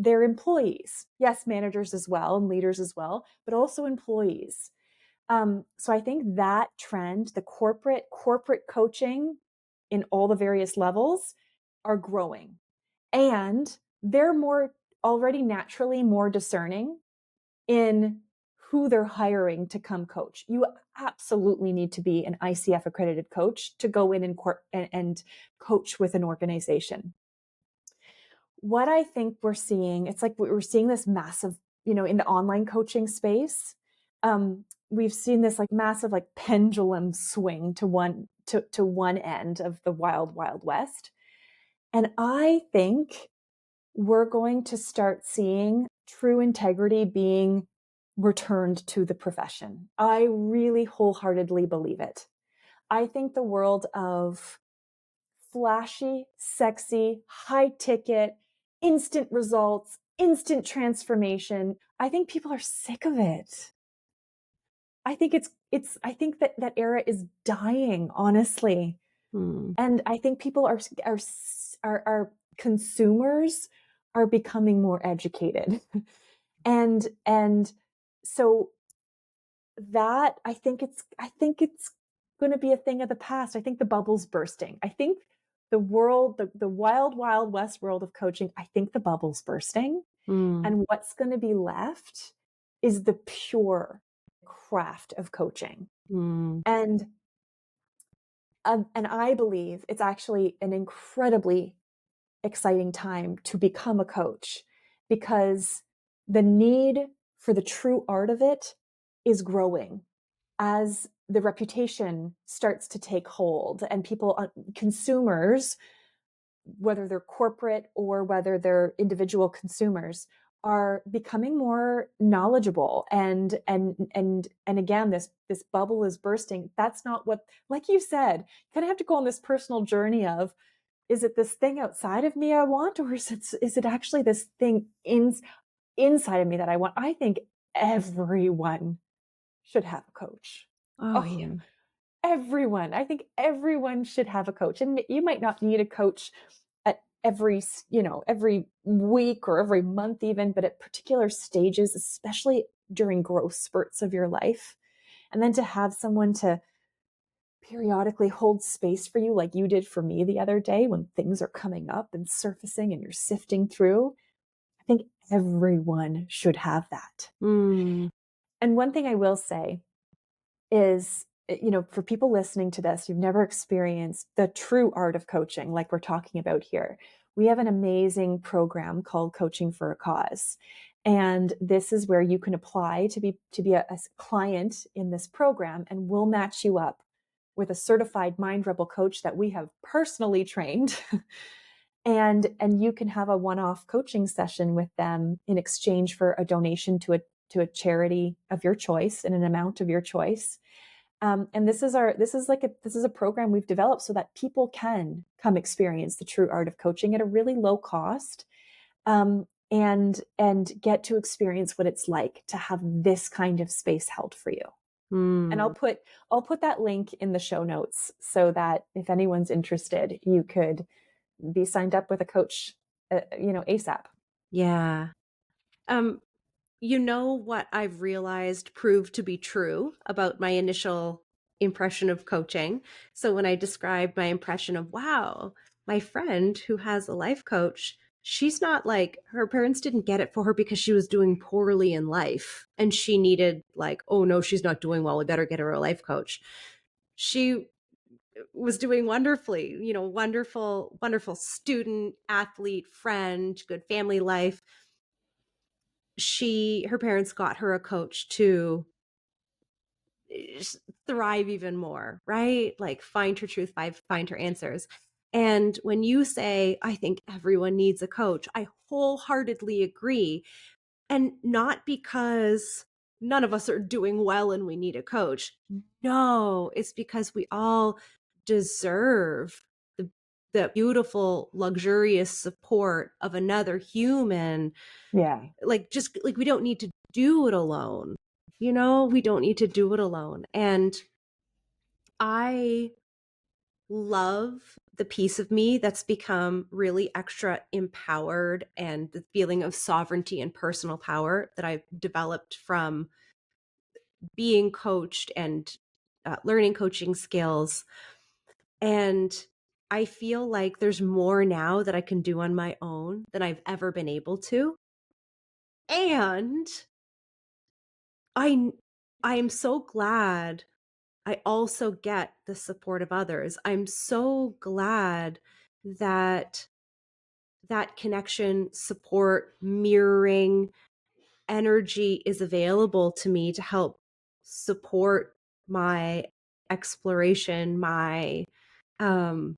their employees. Yes, managers as well and leaders as well, but also employees. So I think that trend, the corporate coaching in all the various levels, are growing. And they're already naturally more discerning in who they're hiring to come coach. You absolutely need to be an ICF accredited coach to go in and coach with an organization. What I think we're seeing, it's like we're seeing this massive, in the online coaching space, we've seen this like massive like pendulum swing to one end of the wild, wild west. And I think we're going to start seeing true integrity being returned to the profession. I really wholeheartedly believe it. I think the world of flashy, sexy, high ticket, instant results, instant transformation. I think people are sick of it. I think I think that that era is dying, honestly. Mm, And I think people are consumers are becoming more educated. And so that I think it's going to be a thing of the past. I think the bubble's bursting. I think the wild, wild west world of coaching, I think the bubble's bursting. mm, And what's going to be left is the pure craft of coaching. mm, And and I believe it's actually an incredibly exciting time to become a coach because the need for the true art of it is growing as the reputation starts to take hold and people, consumers, whether they're corporate or whether they're individual consumers, are becoming more knowledgeable and again, this bubble is bursting. That's not what, like you said, you kind of have to go on this personal journey of, is it this thing outside of me I want, or is it actually this thing inside of me that I want? I think everyone should have a coach. oh, Oh, yeah. everyone. I think everyone should have a coach. And you might not need a coach at every week or every month even, but at particular stages, especially during growth spurts of your life. And then to have someone to periodically hold space for you like you did for me the other day when things are coming up and surfacing and you're sifting through. I think everyone should have that. Mm, And one thing I will say is, for people listening to this, you've never experienced the true art of coaching like we're talking about here. We have an amazing program called Coaching for a Cause. And this is where you can apply to be a client in this program, and we'll match you up with a certified Mind Rebel coach that we have personally trained. And you can have a one-off coaching session with them in exchange for a donation to a charity of your choice in an amount of your choice. And this is a program we've developed so that people can come experience the true art of coaching at a really low cost, and get to experience what it's like to have this kind of space held for you. And mm. I'll put that link in the show notes so that if anyone's interested, you could be signed up with a coach, ASAP. Yeah. Um, you know what I've realized proved to be true about my initial impression of coaching? So when I described my impression of, wow, my friend who has a life coach, she's not like her parents didn't get it for her because she was doing poorly in life and she needed like, oh no, she's not doing well. We better get her a life coach. She was doing wonderfully, wonderful, wonderful student, athlete, friend, good family life. Her parents got her a coach to thrive even more, right? Like find her truth, find her answers. And when you say, I think everyone needs a coach, I wholeheartedly agree. And not because none of us are doing well and we need a coach. No, it's because we all deserve the, the beautiful, luxurious support of another human. Yeah. Like, just like we don't need to do it alone. We don't need to do it alone. And I love the piece of me that's become really extra empowered and the feeling of sovereignty and personal power that I've developed from being coached and learning coaching skills. And I feel like there's more now that I can do on my own than I've ever been able to. And I I am so glad I also get the support of others. I'm so glad that that connection, support, mirroring energy is available to me to help support my exploration, um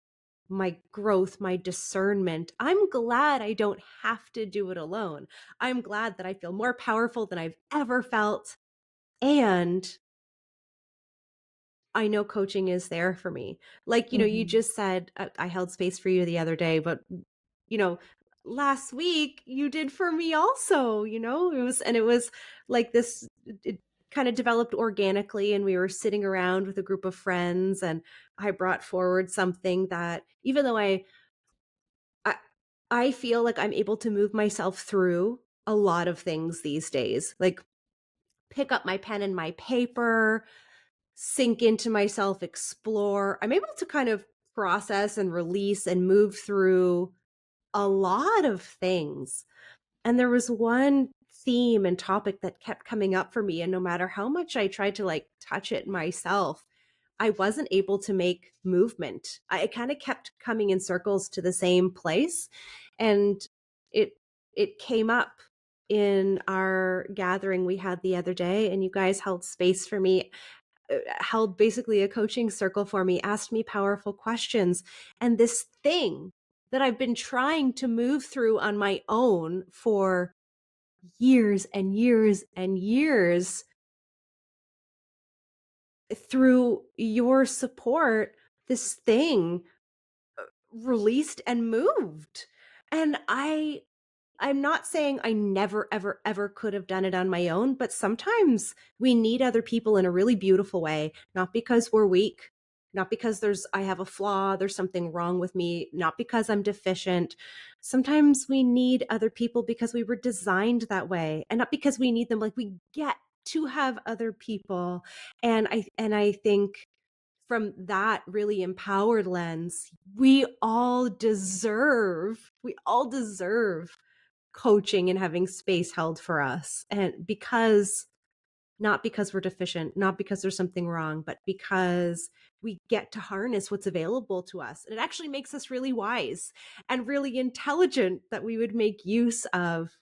my growth, my discernment. I'm glad I don't have to do it alone. I'm glad that I feel more powerful than I've ever felt, and I know coaching is there for me. Like, you Hmm. just said, I held space for you the other day, but, you know, last week you did for me also, you know? It was like this, it kind of developed organically, and we were sitting around with a group of friends, and I brought forward something that, even though I, I feel like I'm able to move myself through a lot of things these days, like pick up my pen and my paper, sink into myself, explore. I'm able to kind of process and release and move through a lot of things. And there was one theme and topic that kept coming up for me. And no matter how much I tried to like touch it myself, I wasn't able to make movement. I kind of kept coming in circles to the same place. And it it came up in our gathering we had the other day, and you guys held space for me, held basically a coaching circle for me, asked me powerful questions. And this thing that I've been trying to move through on my own for years and years and years, through your support, this thing released and moved. And I'm not saying I never, ever, ever could have done it on my own, but sometimes we need other people in a really beautiful way, not because we're weak, not because I have a flaw, there's something wrong with me, not because I'm deficient. Sometimes we need other people because we were designed that way, and not because we need them. Like, we get to have other people. And I think from that really empowered lens, we all deserve coaching and having space held for us. And because, not because we're deficient, not because there's something wrong, but because we get to harness what's available to us. And it actually makes us really wise and really intelligent that we would make use of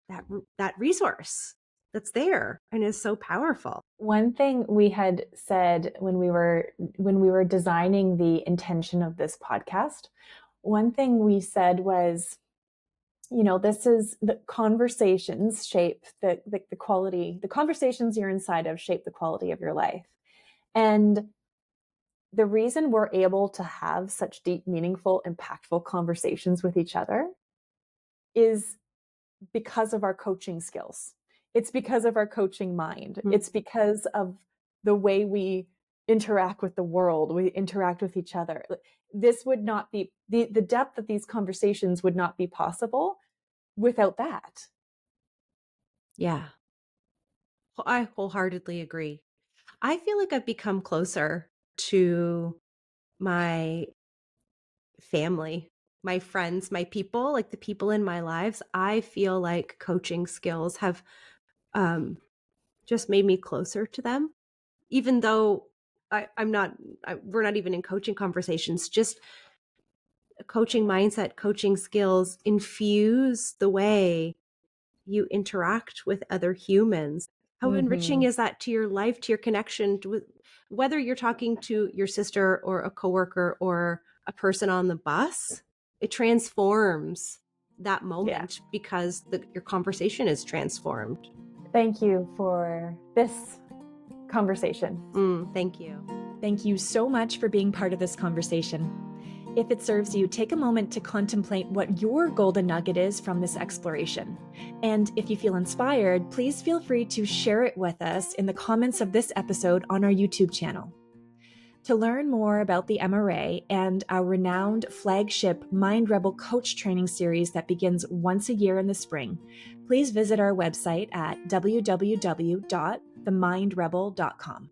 that resource that's there and is so powerful. One thing we had said when we were designing the intention of this podcast, one thing we said was, this is the conversations shape the quality, the conversations you're inside of shape the quality of your life. And the reason we're able to have such deep, meaningful, impactful conversations with each other is because of our coaching skills. It's because of our coaching mind. Mm-hmm. It's because of the way we interact with the world, we interact with each other. This would not be, the depth of these conversations would not be possible without that. Yeah. I wholeheartedly agree. I feel like I've become closer to my family, my friends, my people, like the people in my lives. I feel like coaching skills have just made me closer to them, even though we're not even in coaching conversations. Just coaching mindset, coaching skills infuse the way you interact with other humans. How enriching is that to your life, to your connection, whether you're talking to your sister or a coworker or a person on the bus? It transforms that moment because your conversation is transformed. Thank you for this conversation. Thank you. Thank you so much for being part of this conversation. If it serves you, take a moment to contemplate what your golden nugget is from this exploration. And if you feel inspired, please feel free to share it with us in the comments of this episode on our YouTube channel. To learn more about the MRA and our renowned flagship Mind Rebel Coach Training Series that begins once a year in the spring, please visit our website at www.themindrebel.com.